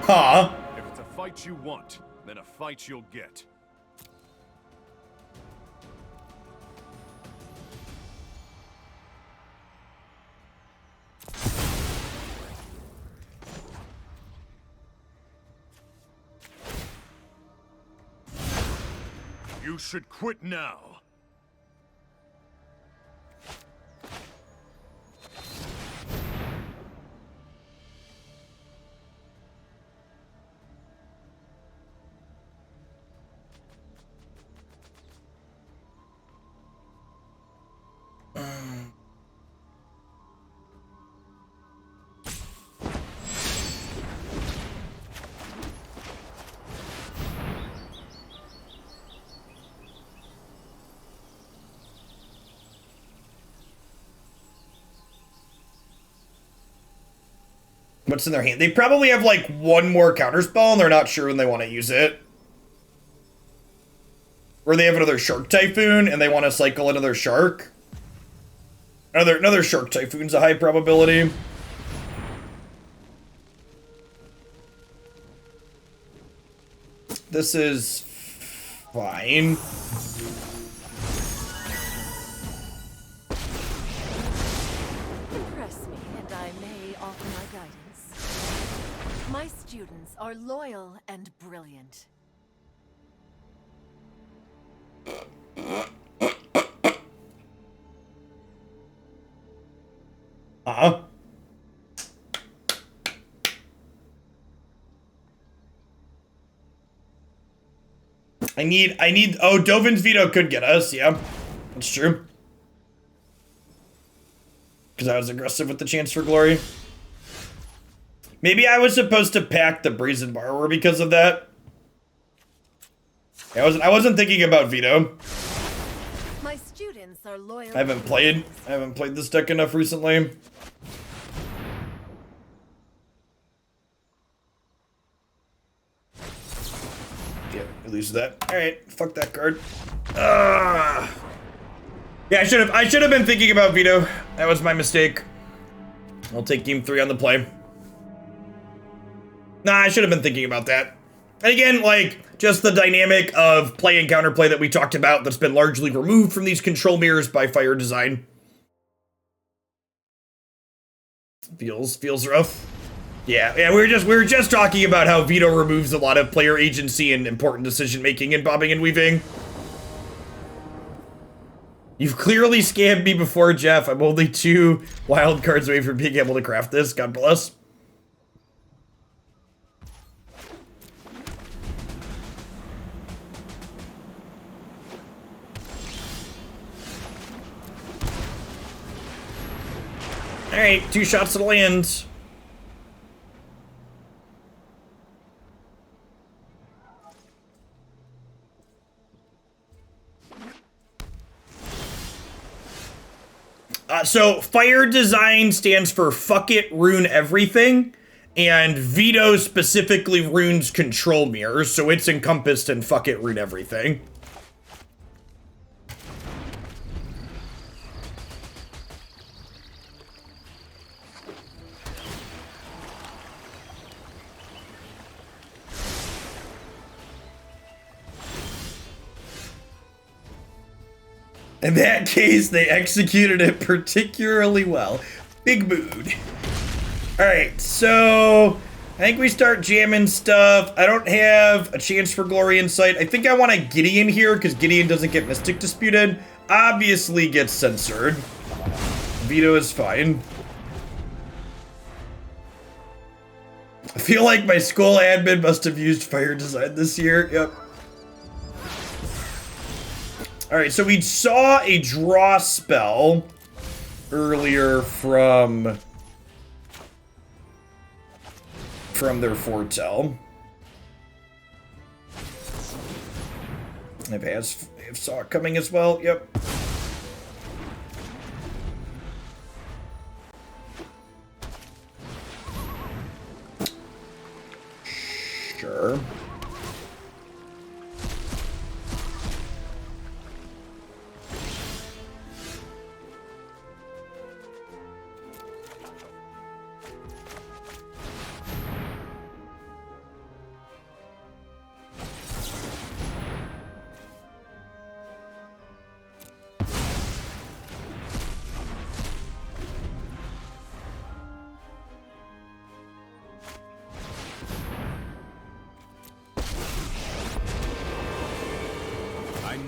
Huh? If it's a fight you want, then a fight you'll get. You should quit now. What's in their hand? They probably have like one more counterspell and they're not sure when they want to use it. Or they have another Shark Typhoon and they want to cycle another Shark. Another Shark Typhoon's a high probability. This is fine. Impress me, and I may offer my guidance. My students are loyal and brilliant. Uh-huh. Oh, Dovin's Veto could get us, yeah. That's true. Because I was aggressive with the Chance for Glory. Maybe I was supposed to pack the Brazen Borrower because of that. I wasn't thinking about Veto. My students are loyal. I haven't played this deck enough recently. Yeah, release that. Alright, fuck that card. Yeah, I should have been thinking about Veto. That was my mistake. I'll take game 3 on the play. Nah, I should have been thinking about that. And again, like, just the dynamic of play and counterplay that we talked about that's been largely removed from these control mirrors by Fire Design. Feels rough. Yeah, we were just talking about how Veto removes a lot of player agency and important decision making in bobbing and weaving. You've clearly scammed me before, Jeff. I'm only 2 wild cards away from being able to craft this. God bless. Alright, 2 shots to the land. So Fire Design stands for fuck it, ruin everything, and Veto specifically runes control mirrors, so it's encompassed in fuck it, ruin everything. In that case, they executed it particularly well. Big mood. Alright, so I think we start jamming stuff. I don't have a Chance for Glory in sight. I think I want a Gideon here because Gideon doesn't get Mystic Disputed. Obviously gets censored. Veto is fine. I feel like my school admin must have used fire design this year. Yep. Alright, so we saw a draw spell earlier from their foretell. I saw it coming as well. Yep. Sure.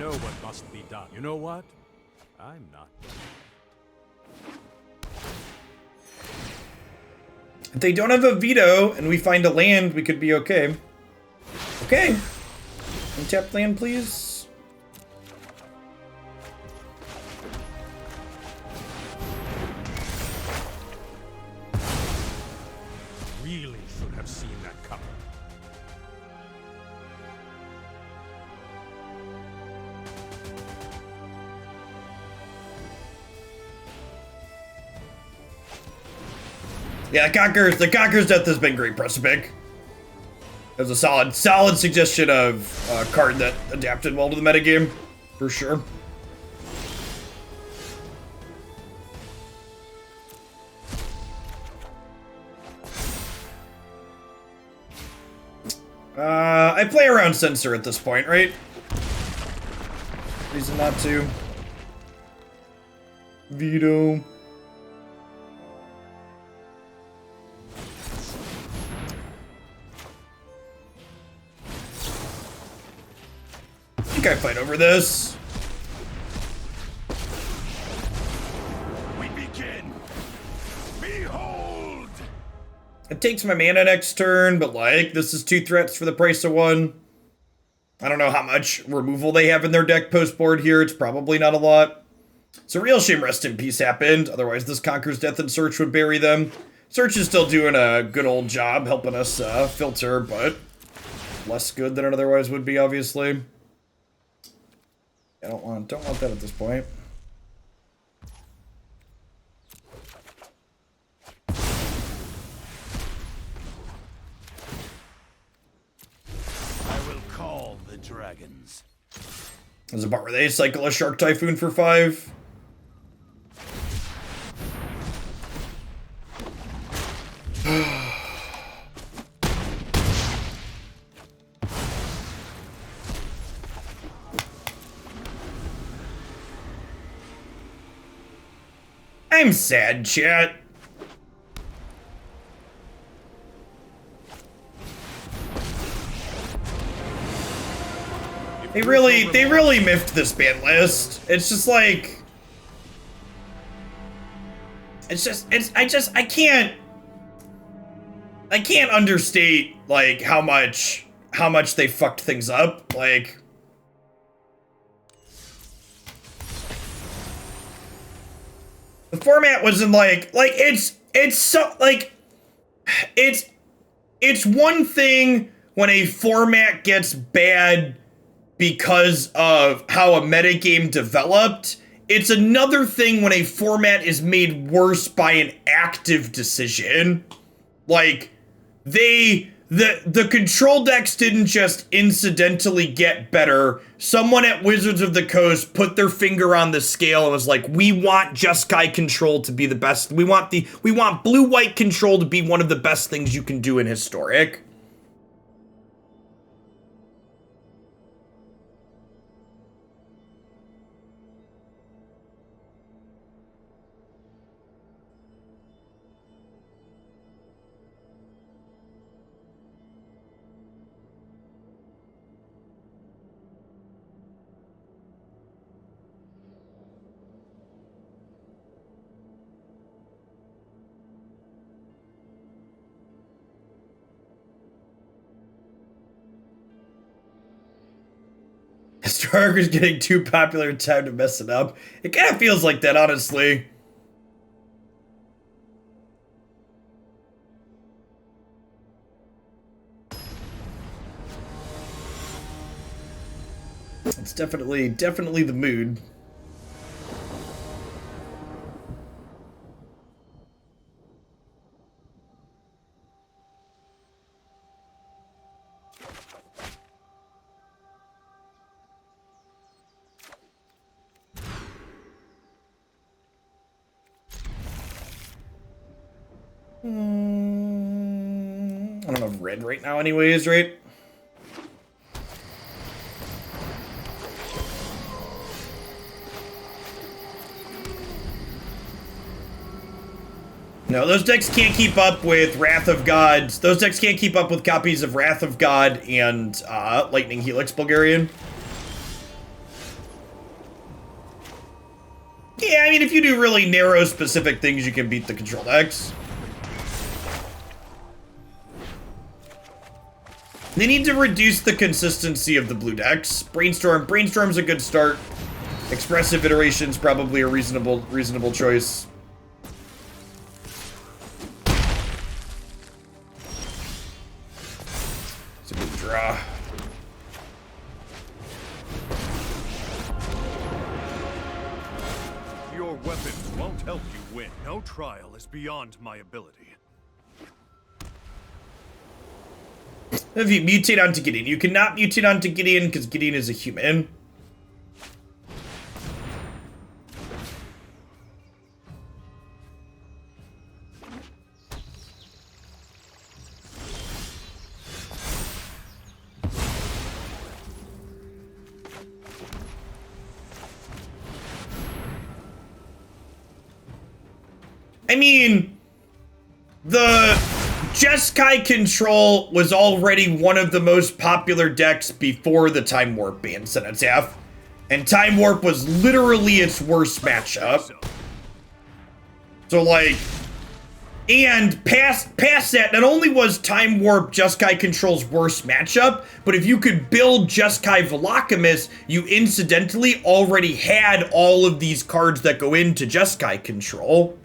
What must be done. You know what? I'm not. If they don't have a veto and we find a land, we could be okay. Okay. Untap land, please. Really should have seen that coming. Yeah, the Conqueror's Death has been great, Precipic. It was a solid suggestion of a card that adapted well to the metagame, for sure. I play around Censor at this point, right? Reason not to. Veto. I think I fight over this. We begin. Behold. It takes my mana next turn, but like, this is 2 threats for the price of 1. I don't know how much removal they have in their deck post-board here. It's probably not a lot. It's a real shame Rest in Peace happened. Otherwise, this Conqueror's Death and Search would bury them. Search is still doing a good old job helping us filter, but less good than it otherwise would be, obviously. I don't want that at this point. I will call the dragons. There's a part where they cycle a Shark Typhoon for 5. I'm sad, chat. They really miffed this ban list. It's just like, I can't understate like how much they fucked things up. Like, the format wasn't like it's so like it's one thing when a format gets bad because of how a metagame developed. It's another thing when a format is made worse by an active decision. Like, the control decks didn't just incidentally get better. Someone at Wizards of the Coast put their finger on the scale and was like, we want Jeskai control to be the best. We want blue-white control to be one of the best things you can do in Historic. Starker's getting too popular, time to mess it up. It kind of feels like that, honestly. It's definitely the mood. I don't have red right now anyways, right? No, those decks can't keep up with Wrath of God. Those decks can't keep up with copies of Wrath of God and Lightning Helix Bulgarian. Yeah, I mean, if you do really narrow, specific things, you can beat the control decks. They need to reduce the consistency of the blue decks. Brainstorm's a good start. Expressive Iteration's probably a reasonable choice. It's a good draw. Your weapons won't help you win. No trial is beyond my ability. If you mutate onto Gideon, you cannot mutate onto Gideon because Gideon is a human. I mean, the Jeskai control was already one of the most popular decks before the Time Warp ban Cenotaph. And Time Warp was literally its worst matchup. So, like, and past that, not only was Time Warp Jeskai control's worst matchup, but if you could build Jeskai Velocomist, you incidentally already had all of these cards that go into Jeskai control.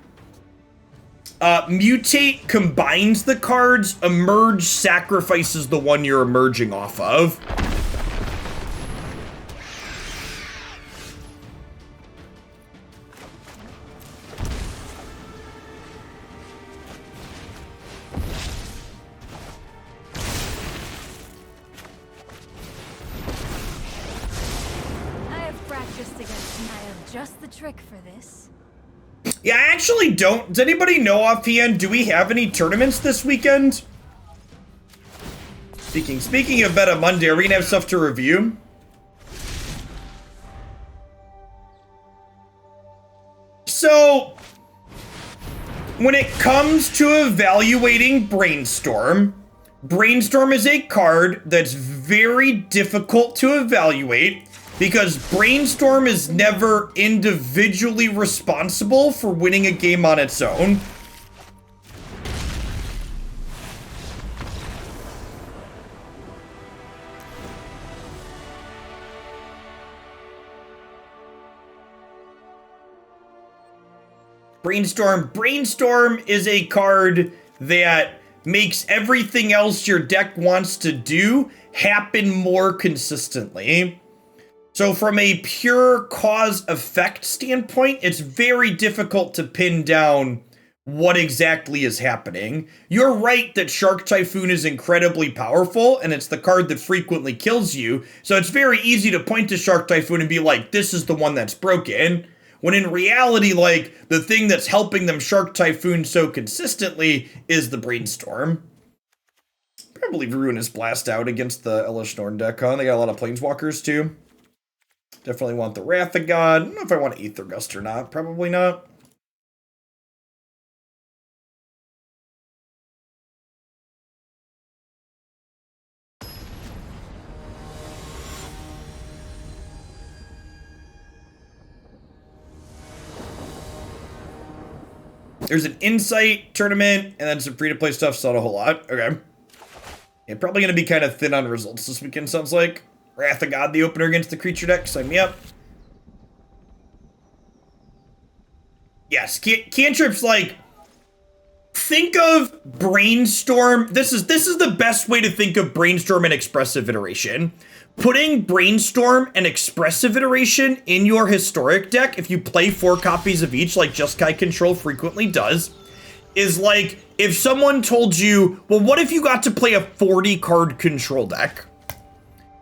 Mutate combines the cards, Emerge sacrifices the one you're emerging off of. I have practiced against him. I have just the trick for this. Yeah, I actually don't. Does anybody know offhand, do we have any tournaments this weekend? Speaking of Meta Monday, are we gonna have stuff to review? So, when it comes to evaluating Brainstorm is a card that's very difficult to evaluate because Brainstorm is never individually responsible for winning a game on its own. Brainstorm is a card that makes everything else your deck wants to do happen more consistently. So from a pure cause-effect standpoint, it's very difficult to pin down what exactly is happening. You're right that Shark Typhoon is incredibly powerful, and it's the card that frequently kills you, so it's very easy to point to Shark Typhoon and be like, this is the one that's broken. When in reality, like, the thing that's helping them Shark Typhoon so consistently is the Brainstorm. Probably Ruinous Blast out against the Elish Norn deck, huh? They got a lot of Planeswalkers, too. Definitely want the Wrath of God. I don't know if I want Aether Gust or not. Probably not. There's an Insight tournament, and then some free-to-play stuff, so not a whole lot. Okay. Yeah, probably going to be kind of thin on results this weekend, sounds like. Wrath of God, the opener against the creature deck. Sign me up. Yes, cantrips, like, think of Brainstorm. This is the best way to think of Brainstorm and Expressive Iteration. Putting Brainstorm and Expressive Iteration in your Historic deck, if you play 4 copies of each, like Jeskai Control frequently does, is like if someone told you, well, what if you got to play a 40-card control deck?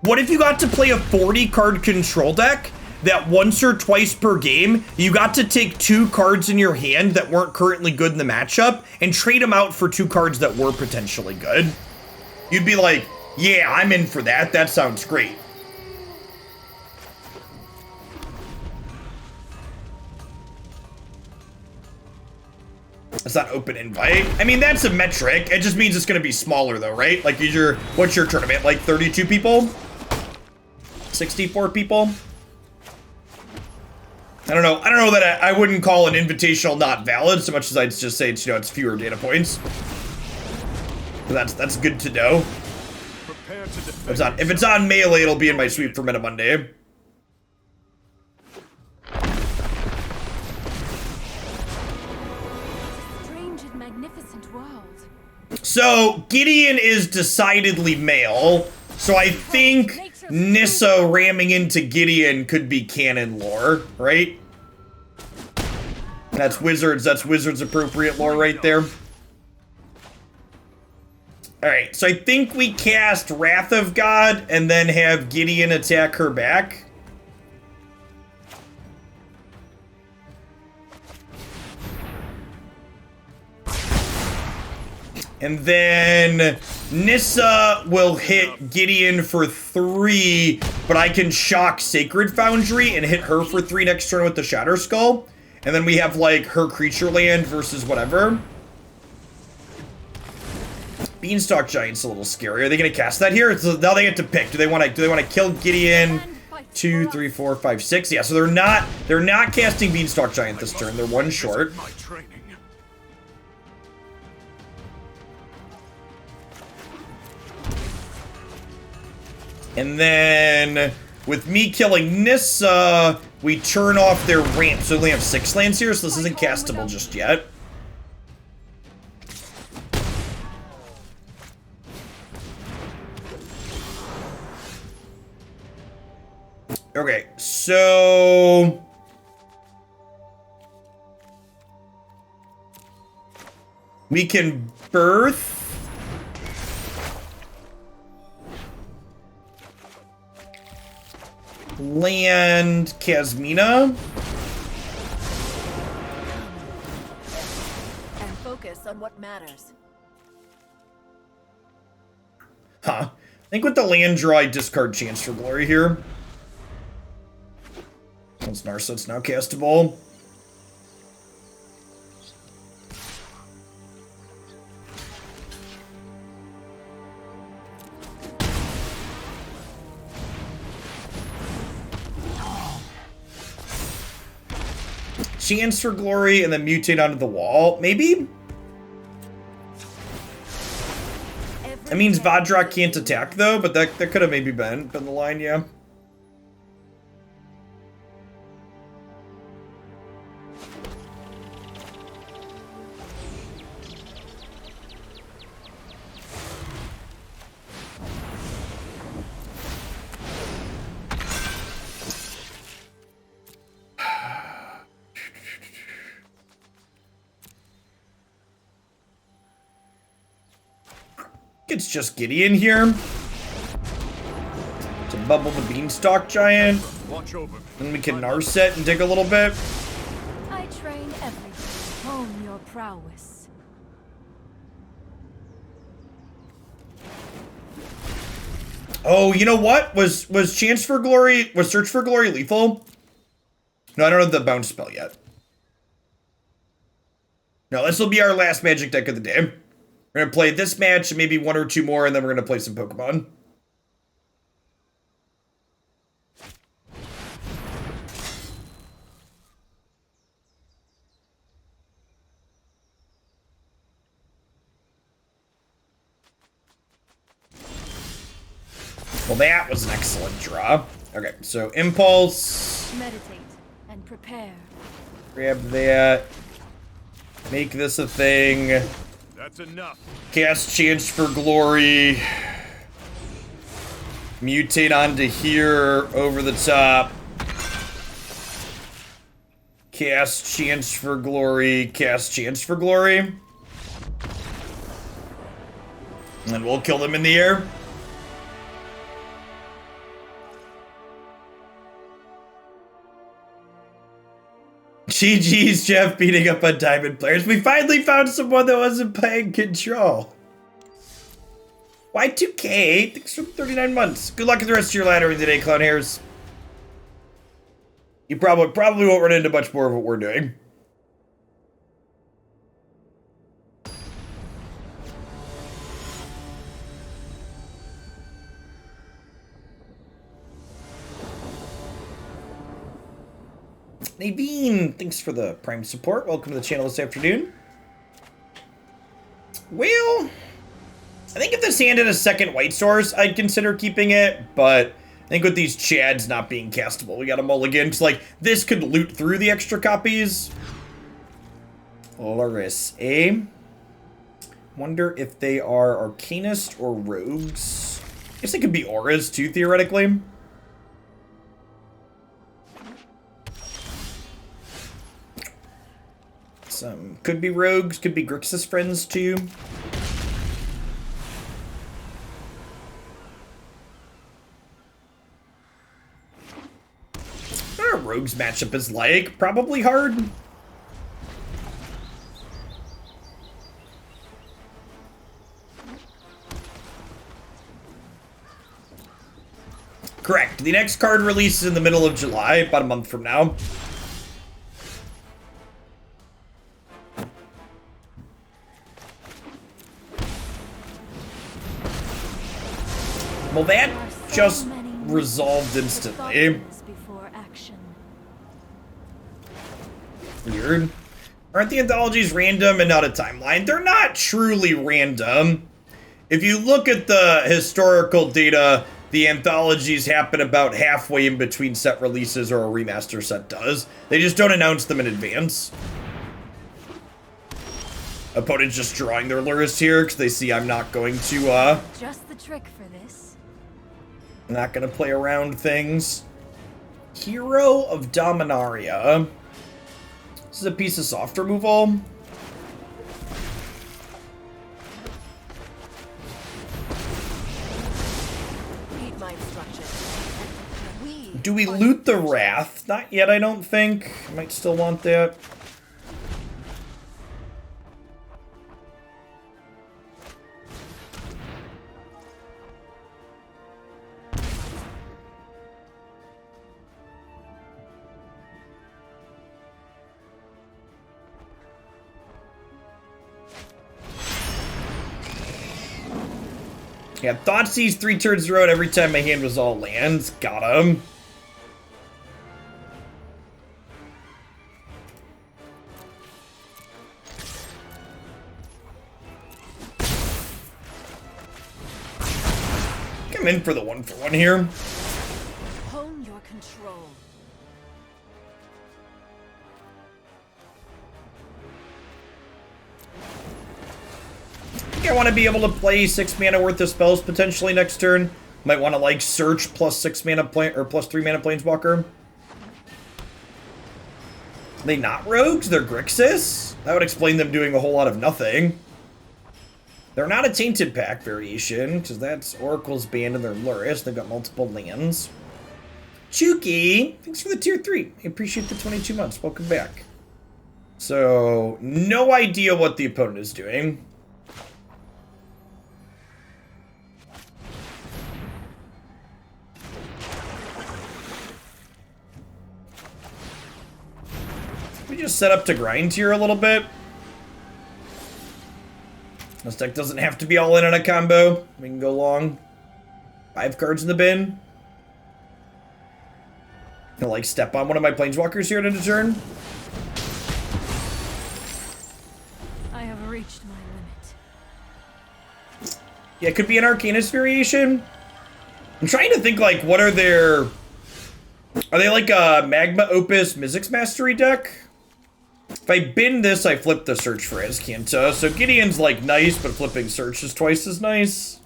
What if you got to play a 40-card control deck that once or twice per game, you got to take 2 cards in your hand that weren't currently good in the matchup and trade them out for 2 cards that were potentially good? You'd be like, yeah, I'm in for that. That sounds great. That's not open invite. I mean, that's a metric. It just means it's going to be smaller, though, right? Like, what's your tournament? Like 32 people? 64 people? I don't know that I wouldn't call an invitational not valid so much as I'd just say it's, it's fewer data points. But that's good to know. If it's on Melee, it'll be in my sweep for Meta Monday. Strange and magnificent world. So Gideon is decidedly male, so I think Nissa ramming into Gideon could be canon lore, right? That's Wizards appropriate lore right there. Alright, so I think we cast Wrath of God and then have Gideon attack her back. And then Nissa will hit Gideon for 3, but I can shock Sacred Foundry and hit her for 3 next turn with the Shatterskull. And then we have, like, her creature land versus whatever. Beanstalk Giant's a little scary. Are they going to cast that here? So now they get to pick. Do they want to kill Gideon? 2, 3, 4, 5, 6. Yeah, so they're not casting Beanstalk Giant this turn. They're 1 short. And then with me killing Nissa, we turn off their ramp. So we only have 6 lands here, so this isn't castable just yet. Okay, so we can birth land Kasmina And focus on what matters. Huh. I think with the land draw, I discard Chance for Glory here. Since Narset's now castable. Chance for Glory and then mutate onto the wall, maybe? That means Vadrok can't attack though, but that could have maybe been the line, yeah. It's just Gideon here to bubble the Beanstalk Giant. Watch over me. Then we can Narset and dig a little bit. I train everything. Hone your prowess. Oh, you know what? Was Chance for Glory, was Search for Glory lethal? No, I don't have the bounce spell yet. No, this will be our last Magic deck of the day. We're going to play this match, maybe 1 or 2 more, and then we're going to play some Pokemon. Well, that was an excellent draw. Okay, so Impulse. Meditate and prepare. Grab that. Make this a thing. That's enough. Cast Chance for Glory. Mutate onto here, over the top. Cast Chance for Glory. Cast Chance for Glory. And then we'll kill them in the air. GG's, Jeff, beating up on diamond players. We finally found someone that wasn't playing control. Y2K, thanks for 39 months. Good luck with the rest of your laddering today, Clown Hairs. You probably won't run into much more of what we're doing. Naveen, thanks for the Prime support. Welcome to the channel this afternoon. Well, I think if this hand had a second white source, I'd consider keeping it, but I think with these Chads not being castable, we got a mulligan. Cause like, this could loot through the extra copies. Loris, eh? Wonder if they are Arcanist or Rogues. I guess they could be Auras too, theoretically. Some could be Rogues, could be Grixis friends too. What our Rogues matchup is like? Probably hard. Correct. The next card releases in the middle of July, about a month from now. Well, that just resolved instantly. Weird. Aren't the anthologies random and not a timeline? They're not truly random. If you look at the historical data, the anthologies happen about halfway in between set releases or a remaster set does. They just don't announce them in advance. Opponents just drawing their lures here because they see I'm not going to, Just the trick for this. Not gonna play around things. Hero of Dominaria. This is a piece of soft removal. Do we loot the Wrath? Not yet, I don't think. Might still want that. Yeah, Thoughtseize 3 turns in a row every time my hand was all lands. Got him. I'm in for the 1-for-1 here. Hone your control. I want to be able to play 6 mana worth of spells potentially next turn. Might want to like search plus 6 mana or plus 3 mana Planeswalker. Are they not rogues? They're Grixis? That would explain them doing a whole lot of nothing. They're not a Tainted Pact variation, because that's Oracle's Band and their Luris. They've got multiple lands. Chuki, thanks for the tier 3. I appreciate the 22 months. Welcome back. So, no idea what the opponent is doing. We just set up to grind here a little bit. This deck doesn't have to be all in on a combo. We can go long. 5 cards in the bin. Gonna like step on one of my Planeswalkers here to the turn. I have reached my limit. Yeah, it could be an Arcanist variation. I'm trying to think, like, what are their... Are they like a Magma Opus Mizzix Mastery deck? If I bin this, I flip the search for Azcanta. So Gideon's, like, nice, but flipping search is twice as nice.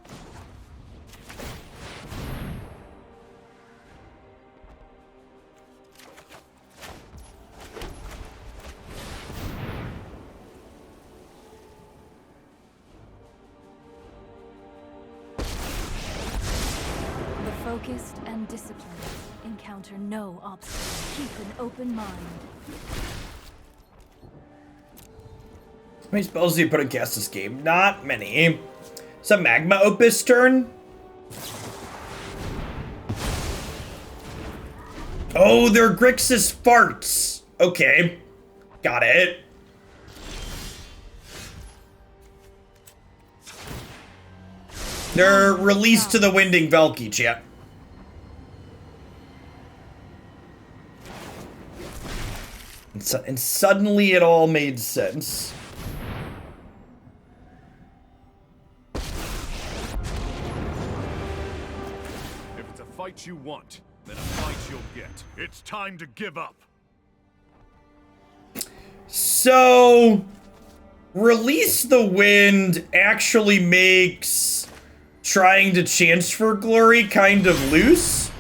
Focused and disciplined. Encounter no obstacles. Keep an open mind. How many spells do you put in cast this game? Not many. It's a Magma Opus turn. Oh, they're Grixis farts. Okay. Got it. They're released to the Winding Valky, chat. And suddenly it all made sense. If it's a fight you want, then a fight you'll get. It's time to give up. So, Release the Wind actually makes trying to chance for glory kind of loose.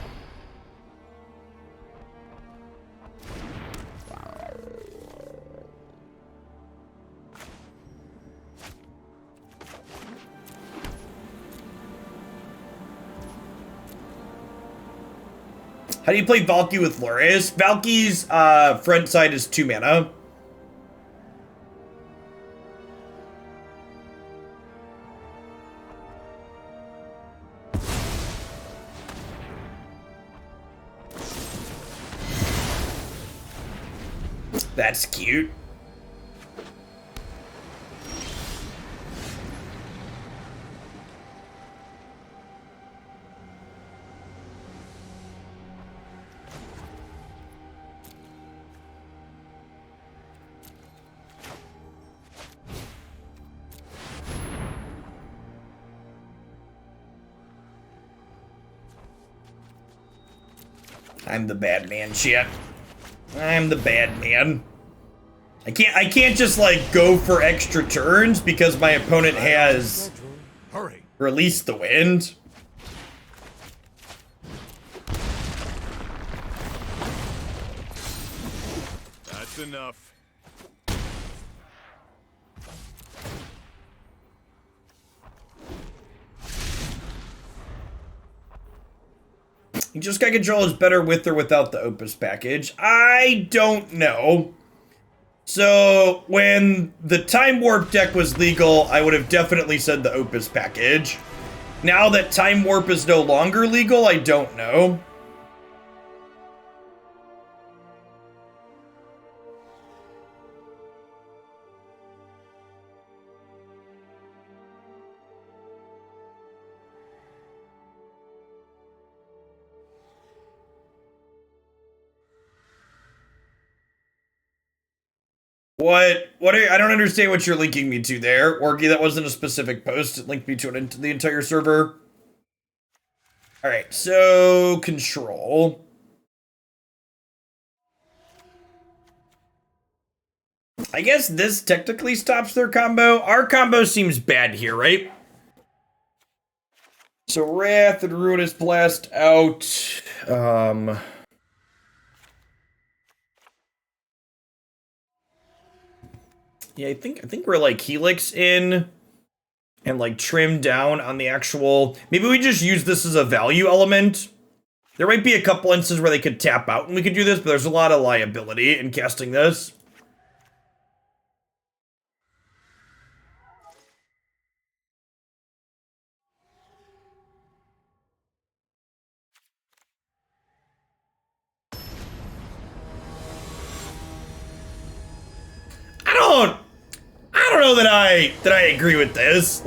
How do you play Valky with Lurius? Valky's front side is 2 mana. That's cute. I'm the bad man, shit. I'm the bad man. I can't just like go for extra turns because my opponent has released the wind. That's enough. Jeskai control is better with or without the Opus package. I don't know. So, when the Time Warp deck was legal, I would have definitely said the Opus package. Now that Time Warp is no longer legal, I don't know. What are you, I don't understand what you're linking me to there. Orgy, that wasn't a specific post. It linked me to the entire server. Alright, so control. I guess this technically stops their combo. Our combo seems bad here, right? So Wrath and Ruinous Blast out. Yeah, I think we're like Helix in and like trim down on the actual... Maybe we just use this as a value element. There might be a couple instances where they could tap out and we could do this, but there's a lot of liability in casting this. I don't know that I agree with this.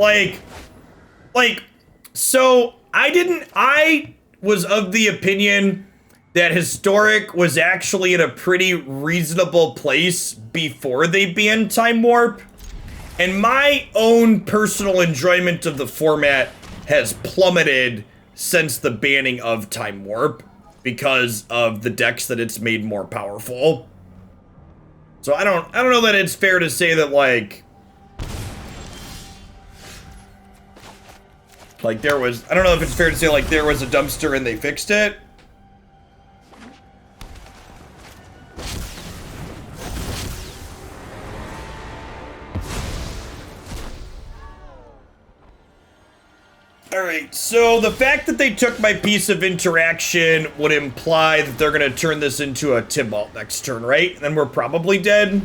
So I was of the opinion that Historic was actually in a pretty reasonable place before they banned Time Warp. And my own personal enjoyment of the format has plummeted since the banning of Time Warp because of the decks that it's made more powerful. So I don't know that it's fair to say that like there was, I don't know if it's fair to say like there was a dumpster and they fixed it. Alright, so the fact that they took my piece of interaction would imply that they're gonna turn this into a Tibalt next turn, right? And then we're probably dead.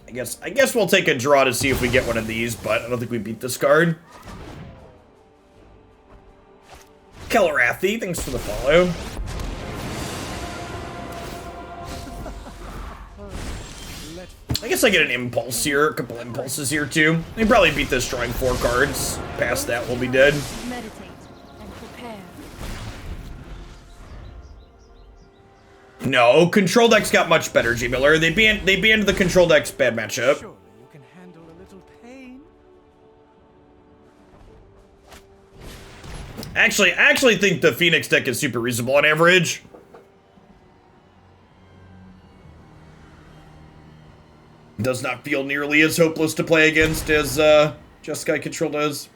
I guess we'll take a draw to see if we get one of these, but I don't think we beat this card. Kelarathi, thanks for the follow. I guess I get an impulse here, a couple impulses here too. We probably beat this drawing 4 cards. Past that, we'll be dead. Meditate and prepare. No, control decks got much better, G Miller. They banned the control decks bad matchup. Surely you can handle a little pain. Actually, I actually think the Phoenix deck is super reasonable on average. Does not feel nearly as hopeless to play against as Jeskai control does.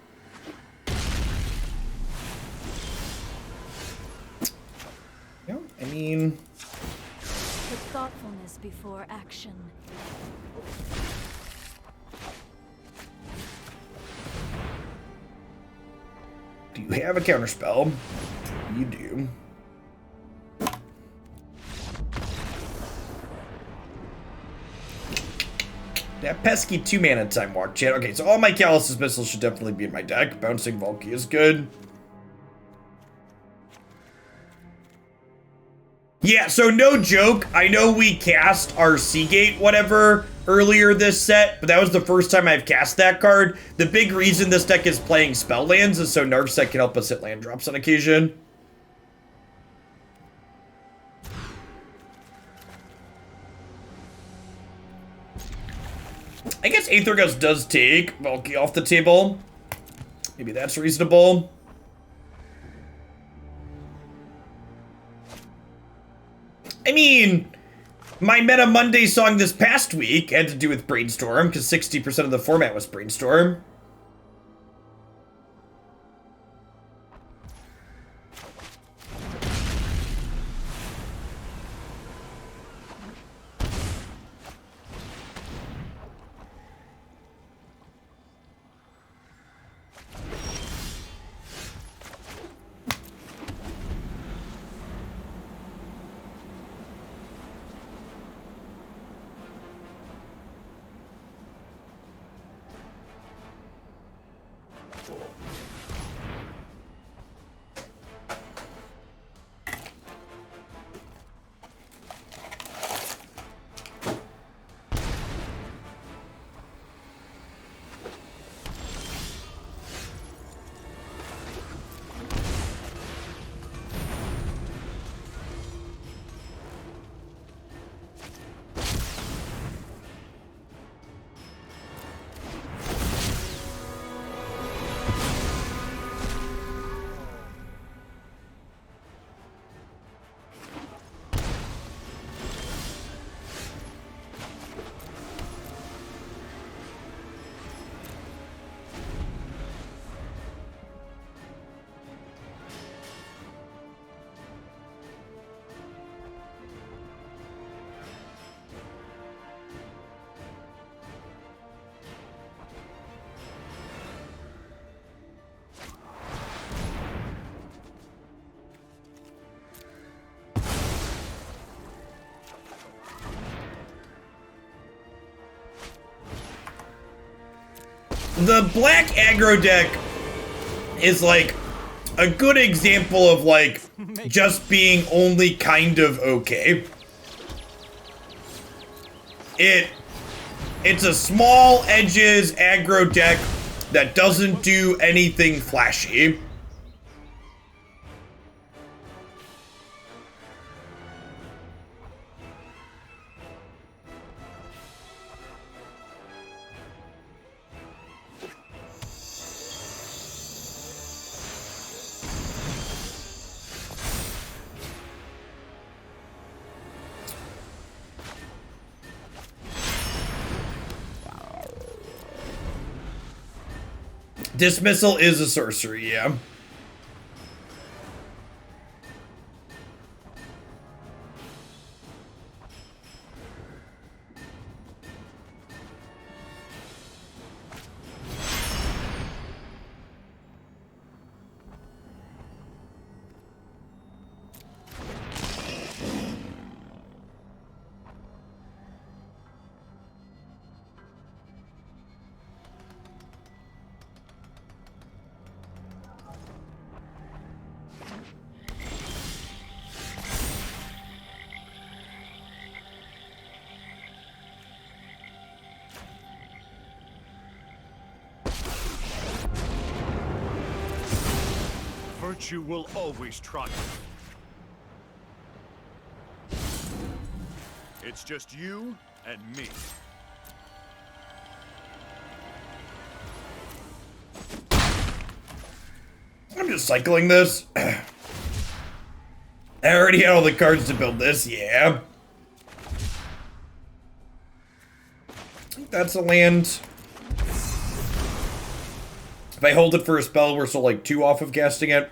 Yeah, I mean, Put thoughtfulness before action. do you have a counterspell? You do. That pesky 2-mana Time Walk chat. Okay, so all my Callous Dismissal should definitely be in my deck. Bouncing Valky is good. Yeah, so no joke. I know we cast our Seagate whatever earlier this set, but that was the first time I've cast that card. The big reason this deck is playing spell lands is so Narset can help us hit land drops on occasion. I guess Aether Gust does take Valky off the table. Maybe that's reasonable. I mean, my Meta Monday song this past week had to do with Brainstorm, because 60% of the format was Brainstorm. The black aggro deck is like a good example of like just being only kind of okay. It's a small edges aggro deck that doesn't do anything flashy. Dismissal is a sorcery, yeah. Virtue will always triumph. It's just you and me. I'm just cycling this. I already had all the cards to build this, yeah. I think that's a land. If I hold it for a spell, we're still like 2 off of casting it.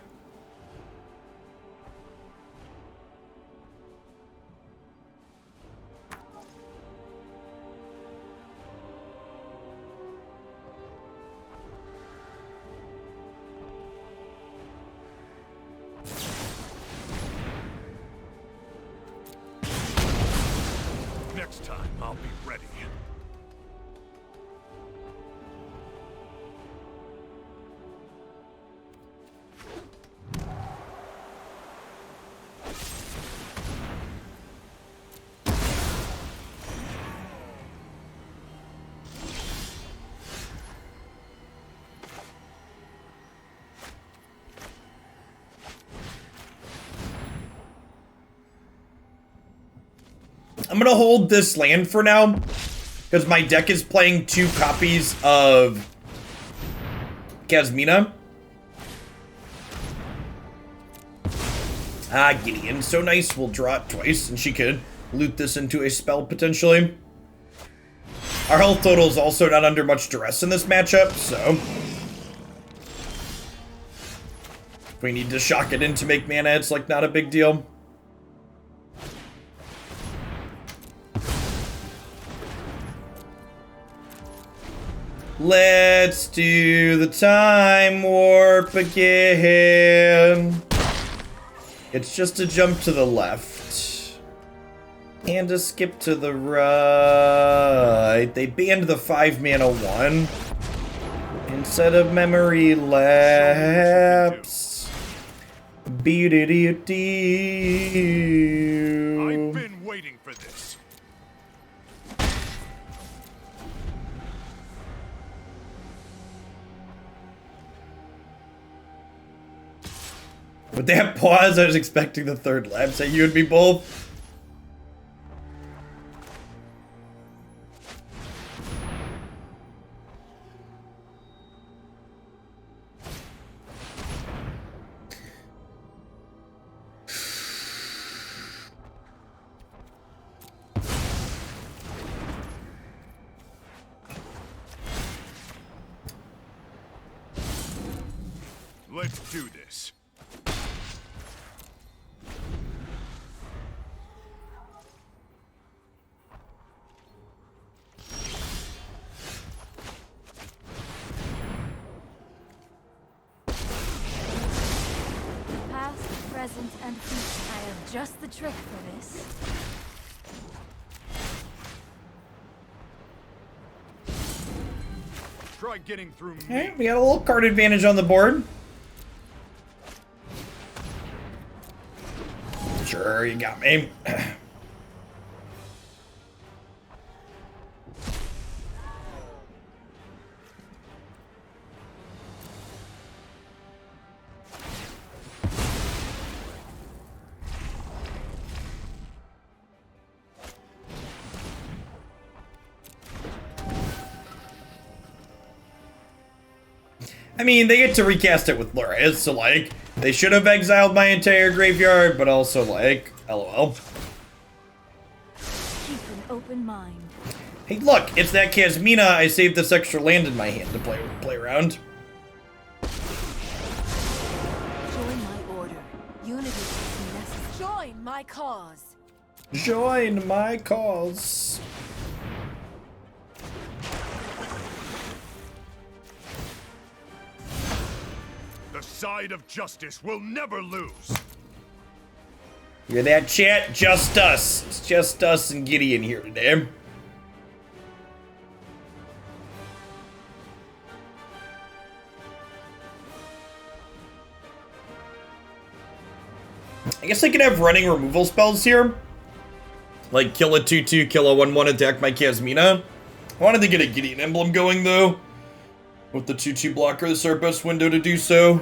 Next time, I'll be ready. I'm gonna hold this land for now, because my deck is playing 2 copies of Kasmina. Ah, Gideon, so nice. We'll draw it twice, and she could loot this into a spell, potentially. Our health total is also not under much duress in this matchup, so... if we need to shock it in to make mana, it's, like, not a big deal. Let's do the time warp again. It's just a jump to the left. And a skip to the right. They banned the 5-mana 1. Instead of memory lapse. Be-do-do-do. I've been waiting for this. With that pause, I was expecting the 3rd lab. Say you and me both. Let's do this. Present and future. I have just the trick for this. Try getting through me. Okay, we got a little card advantage on the board. Sure, you got me. I mean, they get to recast it with Lurius, so, like, they should have exiled my entire graveyard, but also, like, LOL. Keep an open mind. Hey, look, it's that Kasmina. I saved this extra land in my hand to play around. Unity is necessary. Join my cause. Join my cause. The side of justice will never lose. Hear that, chat? Just us. It's just us and Gideon here today. I guess I could have running removal spells here. Like kill a 2/2, kill a 1/1, attack my Kasmina. I wanted to get a Gideon emblem going though. With the 2/2 blocker, this is our best window to do so.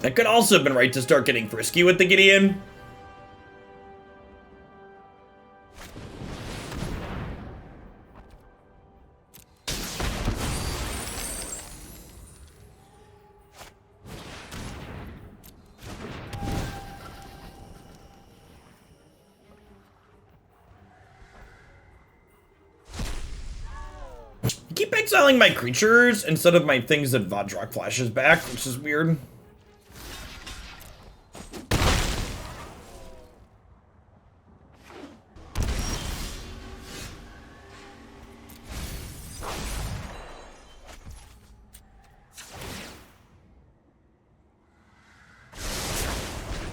I could also have been right to start getting frisky with the Gideon. I keep exiling my creatures instead of my things that Vadrok flashes back, which is weird.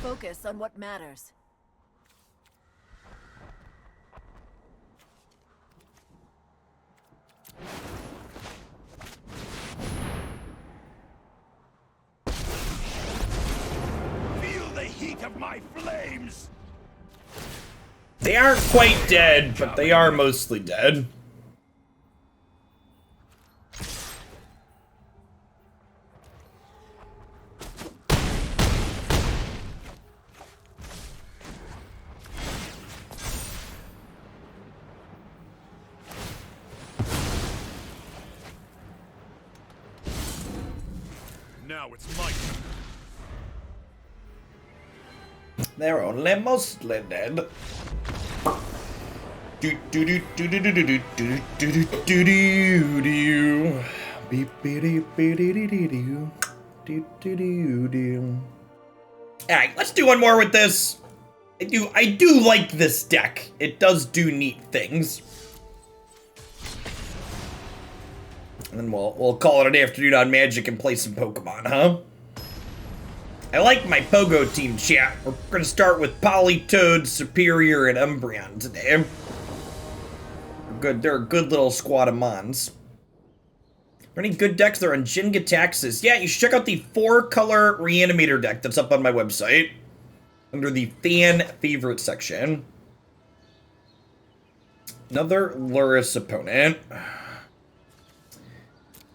Focus on what matters. Feel the heat of my flames. They aren't quite dead, but they are mostly dead. Now it's my turn. They're only mostly dead. Do do do do do do do do do do do do do. Beep beep beep do do do do do do do. All right, let's do one more with this. I do like this deck. It does do neat things. And then we'll call it an afternoon on Magic and play some Pokemon, huh? I like my Pogo team, chat. We're gonna start with Politoed, Superior, and Umbreon today. They're a good little squad of Mons. Are there any good decks? They're on Jin-Gitaxias. Yeah, you should check out the 4-color Reanimator deck that's up on my website. Under the fan favorite section. Another Lurrus opponent.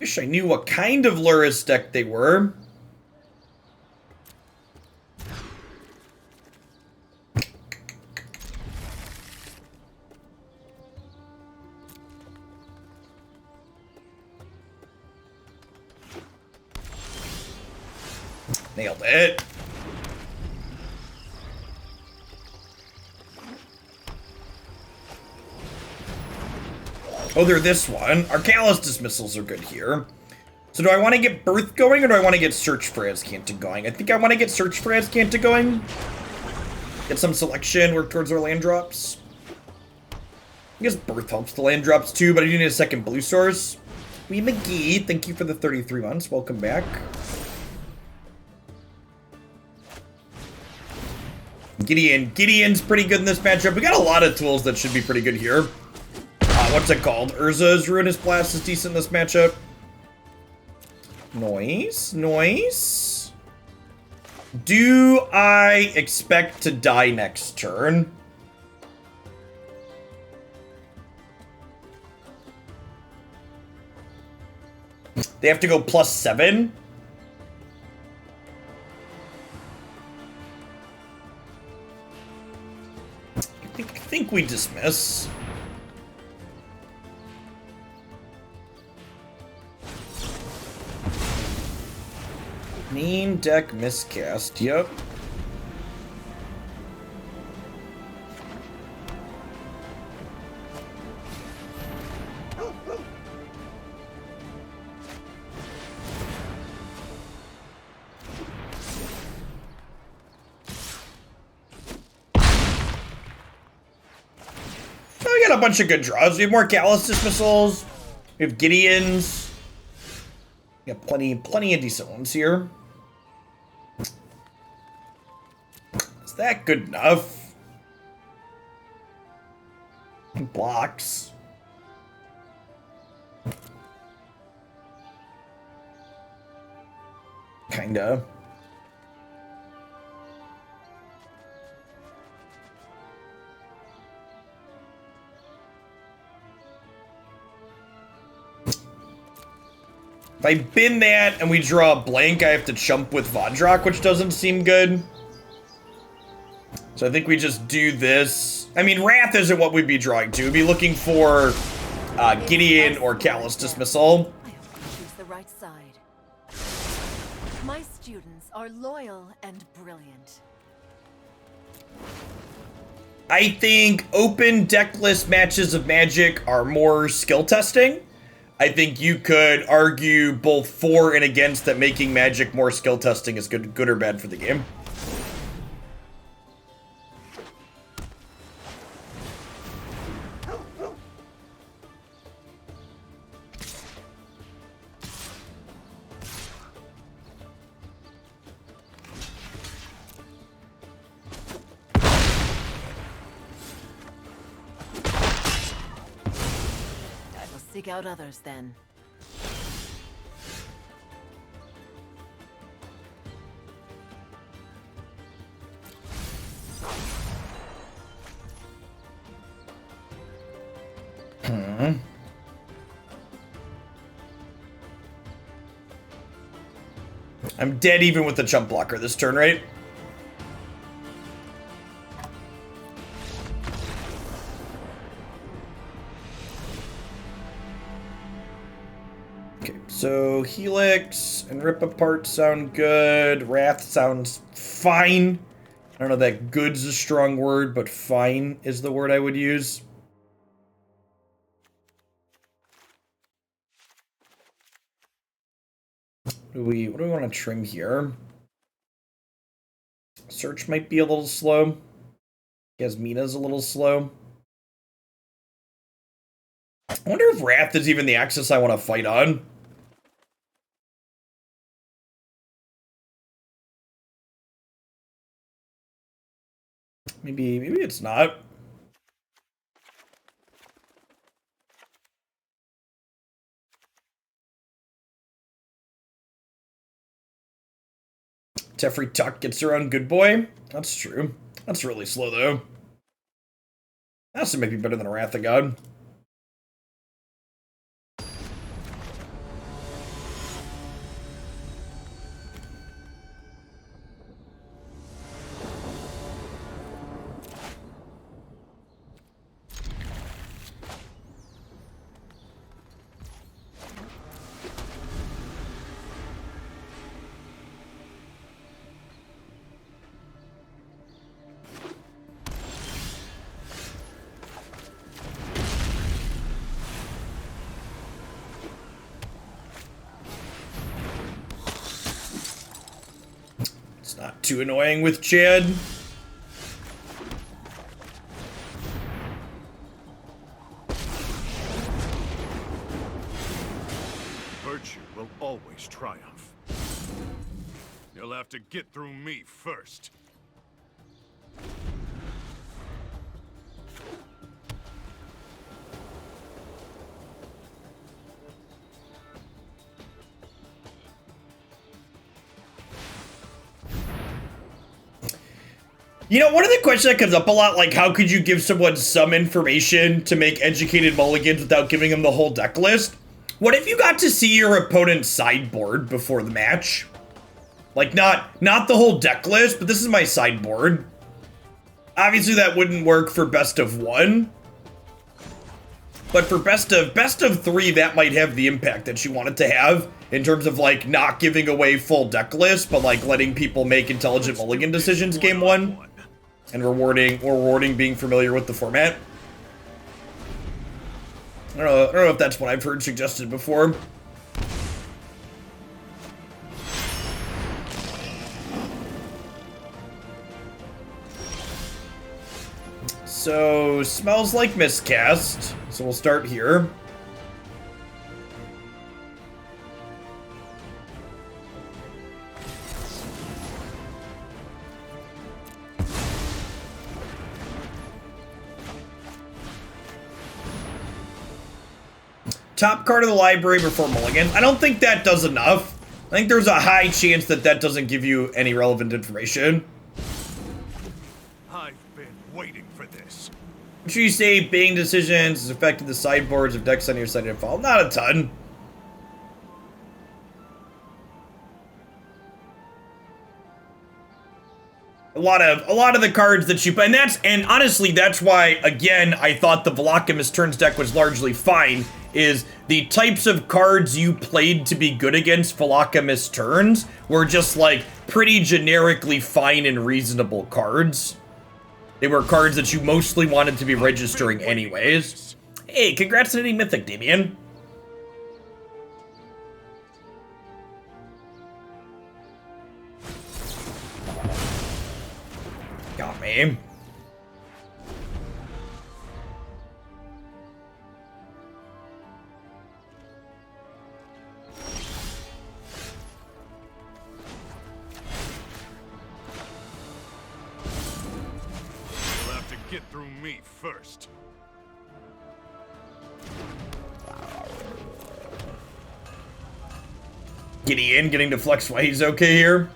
Wish I knew what kind of Lurrus deck they were. Nailed it. Oh, they're this one. Our Callous Dismissals are good here. So do I want to get Birth going, or do I want to get Search for Azcanta going? I think I want to get Search for Azcanta going. Get some selection, work towards our land drops. I guess Birth helps the land drops too, but I do need a second blue source. Wee McGee, thank you for the 33 months. Welcome back. Gideon's pretty good in this matchup. We got a lot of tools that should be pretty good here. What's it called? Urza's Ruinous Blast is decent in this matchup. Noise. Do I expect to die next turn? They have to go +7? I think we dismiss. Main deck miscast, yep. got a bunch of good draws. We have more Callous Dismissals. We have Gideons. We got plenty of decent ones here. Is that good enough? Blocks. Kinda. If I bin that and we draw a blank, I have to chump with Vadrok, which doesn't seem good. So I think we just do this. I mean, Wrath isn't what we'd be drawing to. We'd be looking for Gideon or Callous Dismissal. I hope you choose the right side. My students are loyal and brilliant. I think open deckless matches of Magic are more skill testing. I think you could argue both for and against that making Magic more skill testing is good or bad for the game. Seek out others, then. I'm dead even with the chump blocker this turn, right? So, Helix and Rip Apart sound good. Wrath sounds fine. I don't know that good's a strong word, but fine is the word I would use. What do we want to trim here? Search might be a little slow. Kasmina's a little slow. I wonder if Wrath is even the axis I want to fight on. Maybe it's not. Teferi Tuck gets her own good boy. That's true. That's really slow though. That's maybe better than a Wrath of God. Not too annoying with Chad. Virtue will always triumph. You'll have to get through me first. You know, one of the questions that comes up a lot, like, how could you give someone some information to make educated mulligans without giving them the whole deck list? What if you got to see your opponent's sideboard before the match? Like, not the whole deck list, but this is my sideboard. Obviously, that wouldn't work for best of one. But for best of three, that might have the impact that you want it to have in terms of, like, not giving away full deck lists, but, like, letting people make intelligent mulligan decisions game one. And rewarding being familiar with the format. I don't know if that's what I've heard suggested before. So, smells like miscast. So we'll start here. Top card of the library before mulligan. I don't think that does enough. I think there's a high chance that that doesn't give you any relevant information. I've been waiting for this. What should you say? Bang decisions has affected the sideboards of decks on your side to fall. Not a ton. A lot of the cards that you and honestly that's why again I thought the Velocamist Turns deck was largely fine, is the types of cards you played to be good against Velocamist Turns were just like pretty generically fine and reasonable cards. They were cards that you mostly wanted to be registering anyways. Hey, congrats on hitting Mythic, Damien. Got me. You'll have to get through me first. Gideon getting to flex why he's okay here.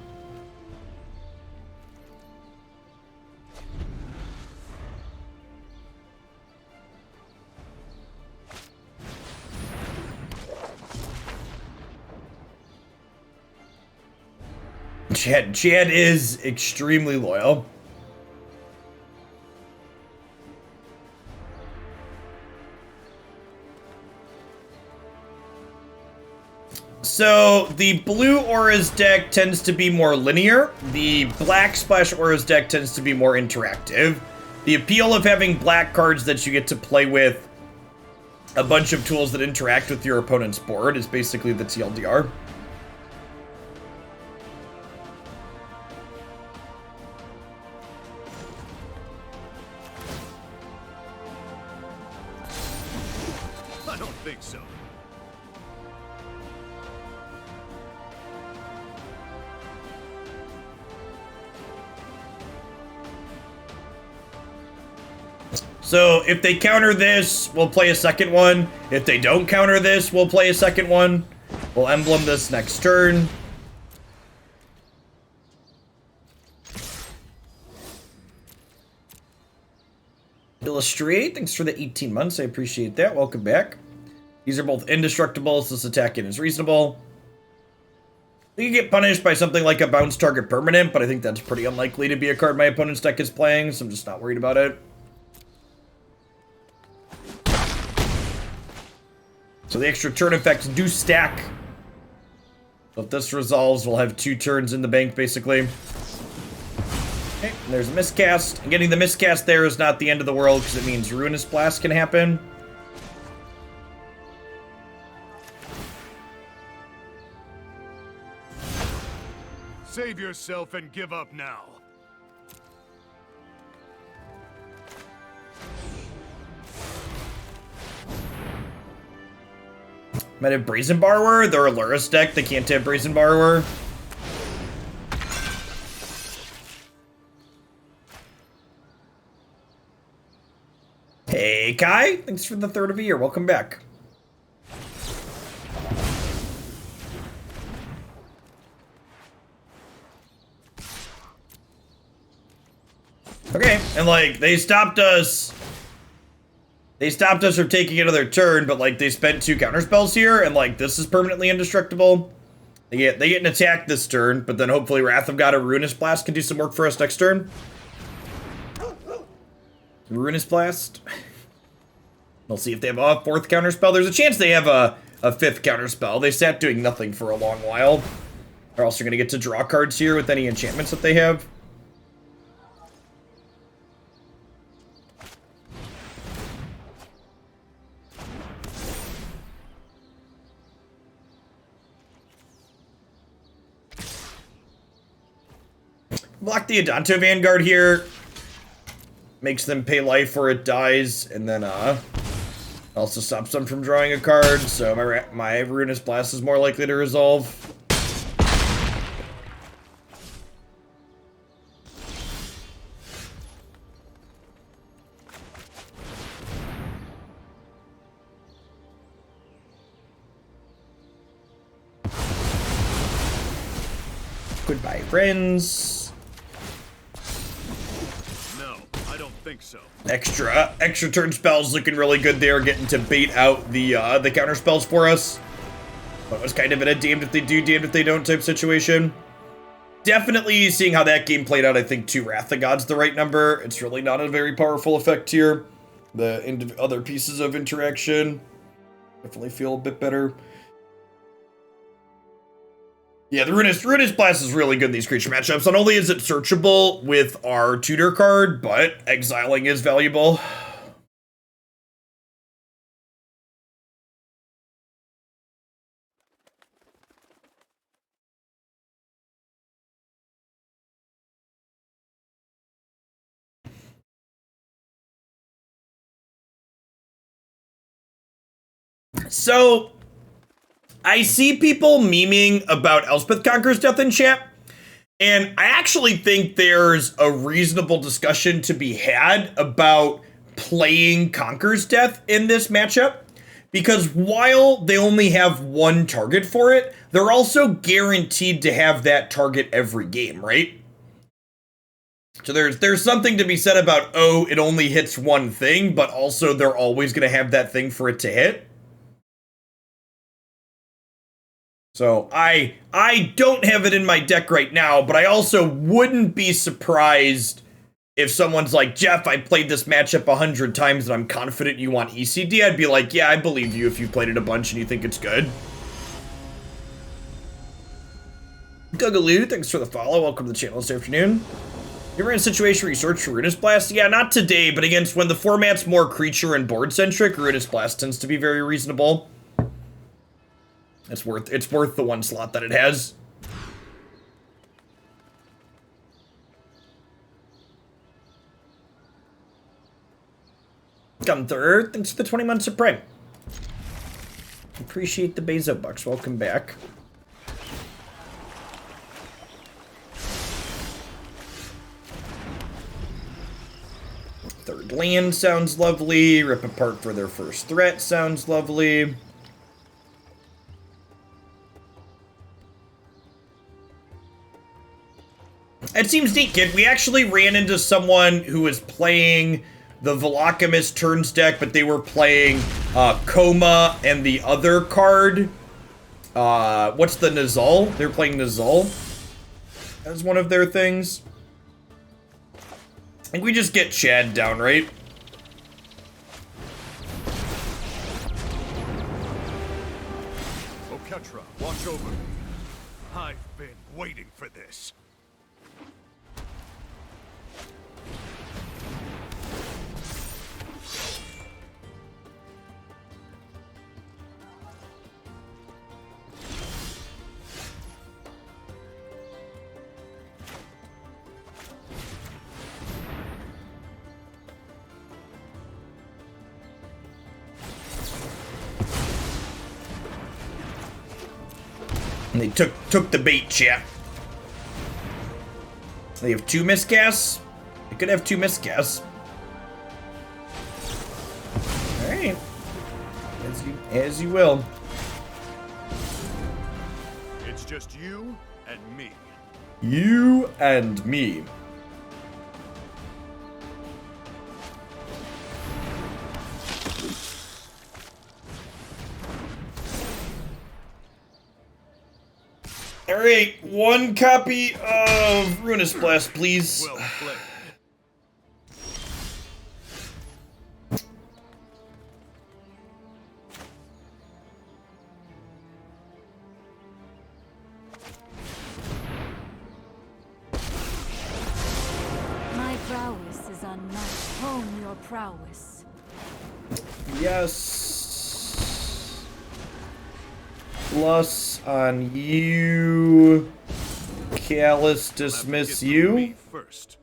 Chad is extremely loyal. So, the blue Aura's deck tends to be more linear. The black Splash Aura's deck tends to be more interactive. The appeal of having black cards that you get to play with a bunch of tools that interact with your opponent's board is basically the TLDR. I don't think so. So if they counter this, we'll play a second one. If they don't counter this, we'll play a second one. We'll emblem this next turn. Illustrate, thanks for the 18 months. I appreciate that. Welcome back. These are both indestructible, so this attack in is reasonable. You get punished by something like a bounce target permanent, but I think that's pretty unlikely to be a card my opponent's deck is playing, so I'm just not worried about it. So the extra turn effects do stack. So if this resolves, we'll have 2 turns in the bank, basically. Okay, and there's a miscast. And getting the miscast there is not the end of the world, because it means Ruinous Blast can happen. Save yourself and give up now. Might have Brazen Borrower. They're a Luris deck. They can't have Brazen Borrower. Hey, Kai. Thanks for the 3rd of a year. Welcome back. Okay, and like, they stopped us. They stopped us from taking another turn, but like, they spent 2 counterspells here, and like, this is permanently indestructible. They get an attack this turn, but then hopefully Wrath of God or Ruinous Blast can do some work for us next turn. Ruinous Blast. We'll see if they have a 4th counterspell. There's a chance they have a 5th counterspell. They sat doing nothing for a long while. They're also going to get to draw cards here with any enchantments that they have. Block the Adanto Vanguard here. makes them pay life or it dies, and then also stops them from drawing a card, so my Ruinous Blast is more likely to resolve. Goodbye, friends. No, I don't think so. Extra turn spells looking really good there, getting to bait out the counter spells for us. But it was kind of in a damned if they do, damned if they don't type situation. Definitely seeing how that game played out, I think 2 Wrath of God's the right number. It's really not a very powerful effect here. The other pieces of interaction definitely feel a bit better. Yeah, the Ruinous Blast is really good in these creature matchups. Not only is it searchable with our tutor card, but exiling is valuable. So, I see people memeing about Elspeth Conquers Death in chat, and I actually think there's a reasonable discussion to be had about playing Conquers Death in this matchup, because while they only have 1 target for it, they're also guaranteed to have that target every game, right? So there's something to be said about, oh, it only hits 1 thing, but also they're always going to have that thing for it to hit. So I don't have it in my deck right now, but I also wouldn't be surprised if someone's like, Jeff, I played this matchup 100 times and I'm confident you want ECD. I'd be like, yeah, I believe you if you played it a bunch and you think it's good. Gugaloo, thanks for the follow. Welcome to the channel this afternoon. You're in a situation where you search for Ruinous Blast? Yeah, not today, but against when the format's more creature and board centric, Ruinous Blast tends to be very reasonable. It's worth the 1 slot that it has. Gunther, thanks for the 20 months of Prime. Appreciate the Bezo bucks. Welcome back. Third land sounds lovely. Rip apart for their first threat sounds lovely. It seems neat, kid. We actually ran into someone who was playing the Velocimist turns deck, but they were playing Coma and the other card. What's the Nizal? They're playing Nizal as one of their things. I think we just get Chad down, right? Oketra, watch over me. I've been waiting for this. And they took the bait, chat. They have 2 miscasts. They could have 2 miscasts. All right, as you will. It's just you and me. You and me. All right, 1 copy of Ruinous Blast, please. Well played. My prowess is unmatched. Hone your prowess. Yes. Plus on you. Callous Dismiss you. First.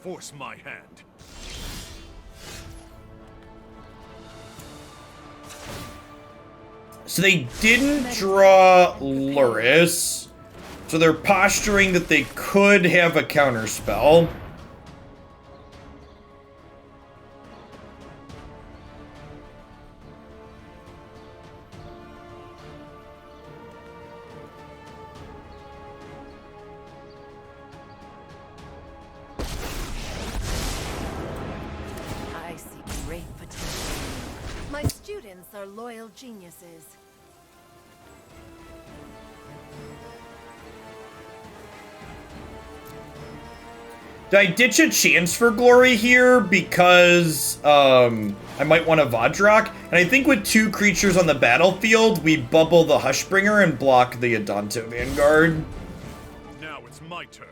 force my hand. So they didn't draw Luris. So they're posturing that they could have a counterspell. I see great potential. My students are loyal geniuses. Did I ditch a chance for glory here because I might want a Vadrok? And I think with 2 creatures on the battlefield, we bubble the Hushbringer and block the Adanto Vanguard. Now it's my turn.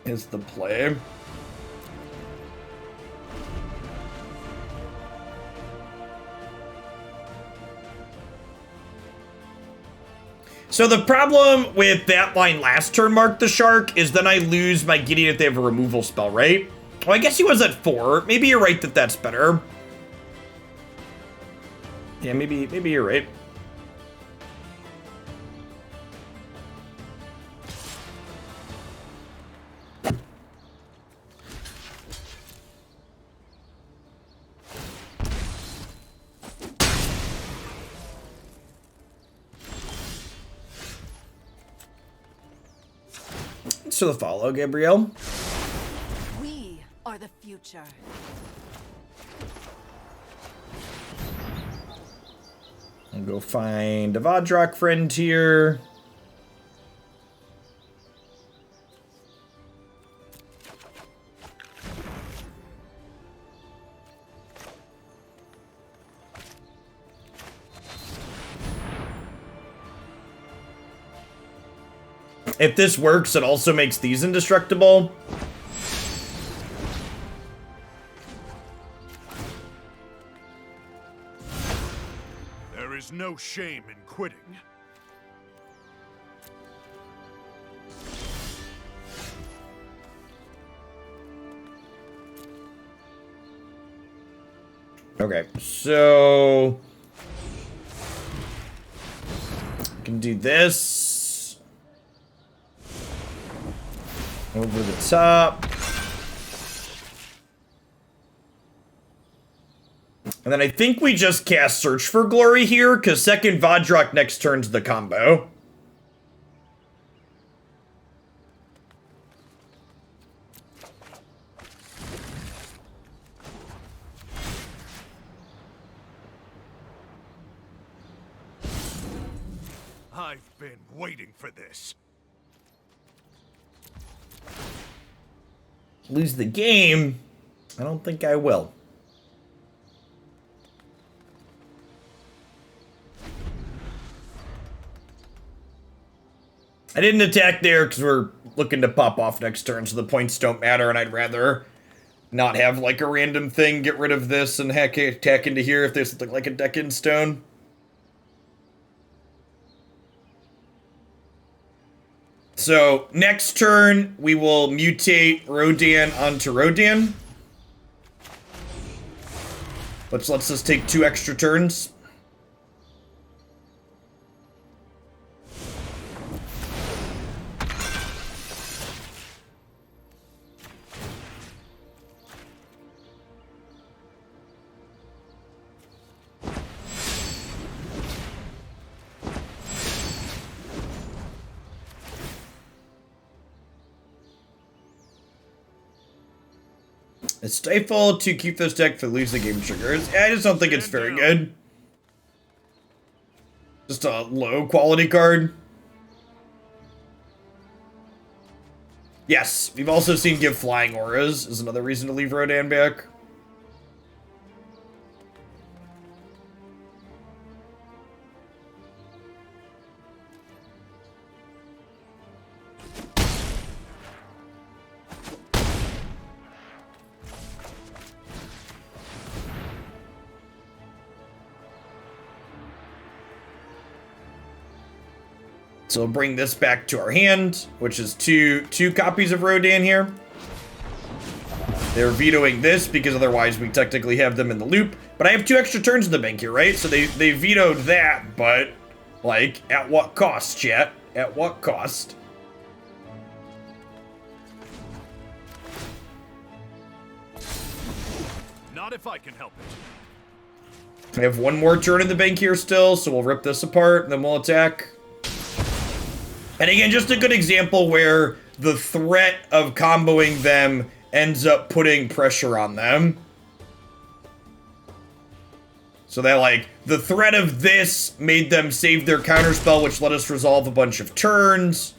Is the play. So the problem with that line last turn, Mark the Shark, is then I lose my Gideon if they have a removal spell, right? Well, I guess he was at 4. Maybe you're right that that's better. Yeah, maybe you're right. To the follow, Gabrielle. We are the future. I'll go find a Vadrok friend here. If this works, it also makes these indestructible. There is no shame in quitting. Okay, so I can do this. Over the top. And then I think we just cast Search for Glory here, because second Vadrok next turn's the combo. I've been waiting for this. Lose the game? I don't think I will. I didn't attack there because we're looking to pop off next turn, so the points don't matter, and I'd rather not have like a random thing, get rid of this, and attack into here if there's something like a deck in stone. So, next turn, we will mutate Rodan onto Rodan. Which lets us take 2 extra turns. It's Stifle to keep this deck for lose the game triggers. I just don't think it's very good. Just a low quality card. Yes, we've also seen give flying auras is another reason to leave Rodan back. So we'll bring this back to our hand, which is two copies of Rodan here. They're vetoing this because otherwise we technically have them in the loop. But I have 2 extra turns in the bank here, right? So they vetoed that, but like at what cost, chat? At what cost? Not if I can help it. I have 1 more turn in the bank here still, so we'll rip this apart and then we'll attack. And again, just a good example where the threat of comboing them ends up putting pressure on them. So that, like, the threat of this made them save their counterspell, which let us resolve a bunch of turns.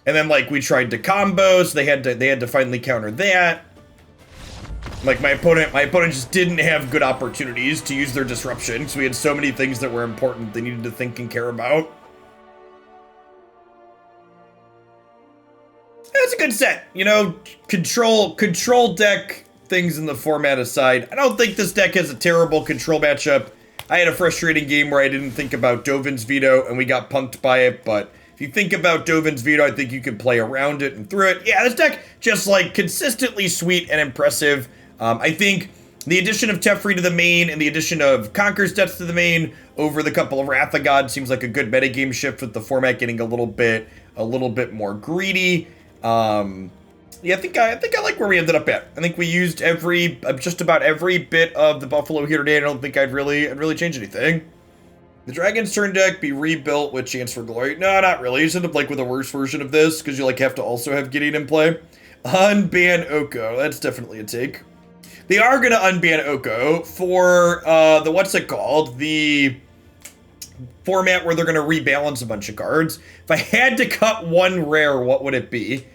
And then, like, we tried to combo, so they had to finally counter that. Like, my opponent just didn't have good opportunities to use their disruption, because we had so many things that were important they needed to think and care about. It's a good set, you know, control deck things in the format aside. I don't think this deck has a terrible control matchup. I had a frustrating game where I didn't think about Dovin's Veto and we got punked by it, but if you think about Dovin's Veto, I think you can play around it and through it. Yeah, this deck just like consistently sweet and impressive. I think the addition of Teferi to the main and the addition of Conqueror's Depths to the main over the couple of Wrath of God seems like a good metagame shift with the format getting a little bit more greedy. Yeah, I think I like where we ended up at. I think we used just about every bit of the Buffalo here today. I don't think I'd really change anything. The Dragon's Turn deck be rebuilt with Chance for Glory. No, not really. You just end up like with a worse version of this because you like have to also have Gideon in play. Unban Oko. That's definitely a take. They are gonna unban Oko for the what's it called? The format where they're gonna rebalance a bunch of cards. If I had to cut 1 rare, what would it be?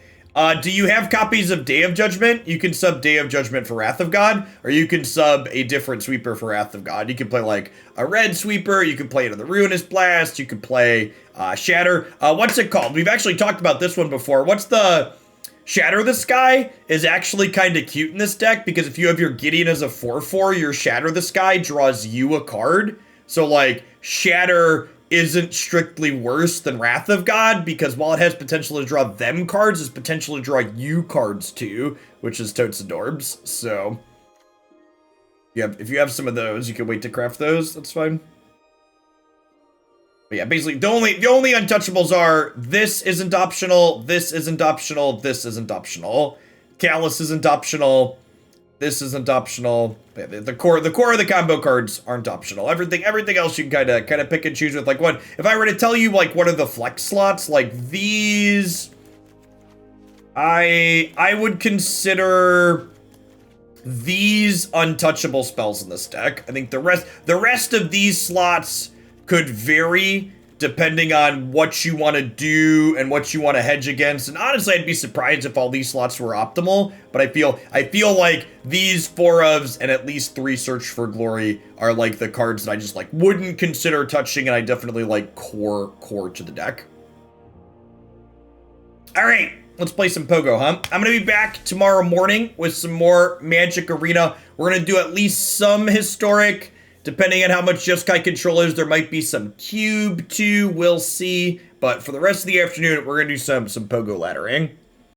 Do you have copies of Day of Judgment? You can sub Day of Judgment for Wrath of God, or you can sub a different sweeper for Wrath of God. You can play like a red sweeper, you can play it in the Ruinous Blast, you can play Shatter. What's it called? We've actually talked about this one before. What's the... Shatter the Sky is actually kind of cute in this deck, because if you have your Gideon as a 4/4, your Shatter the Sky draws you a card. So like, Shatter isn't strictly worse than Wrath of God, because while it has potential to draw them cards, it's potential to draw you cards too, which is totes adorbs. So yeah, if you have some of those, you can wait to craft those, that's fine. But yeah, basically the only untouchables are this isn't optional, this isn't optional, this isn't optional. Callous isn't optional. This isn't optional. The core of the combo cards aren't optional. Everything else you can kind of pick and choose with. Like, what if I were to tell you like what are the flex slots? Like these, I would consider these untouchable spells in this deck. I think the rest of these slots could vary depending on what you want to do and what you want to hedge against. And honestly, I'd be surprised if all these slots were optimal, but I feel like these 4 ofs and at least 3 Search for Glory are like the cards that I just like wouldn't consider touching, and I definitely like core to the deck. All right, let's play some Pogo, huh? I'm going to be back tomorrow morning with some more Magic Arena. We're going to do at least some Historic. Depending on how much Jeskai control is, there might be some Cube too, we'll see. But for the rest of the afternoon, we're going to do some Pogo laddering.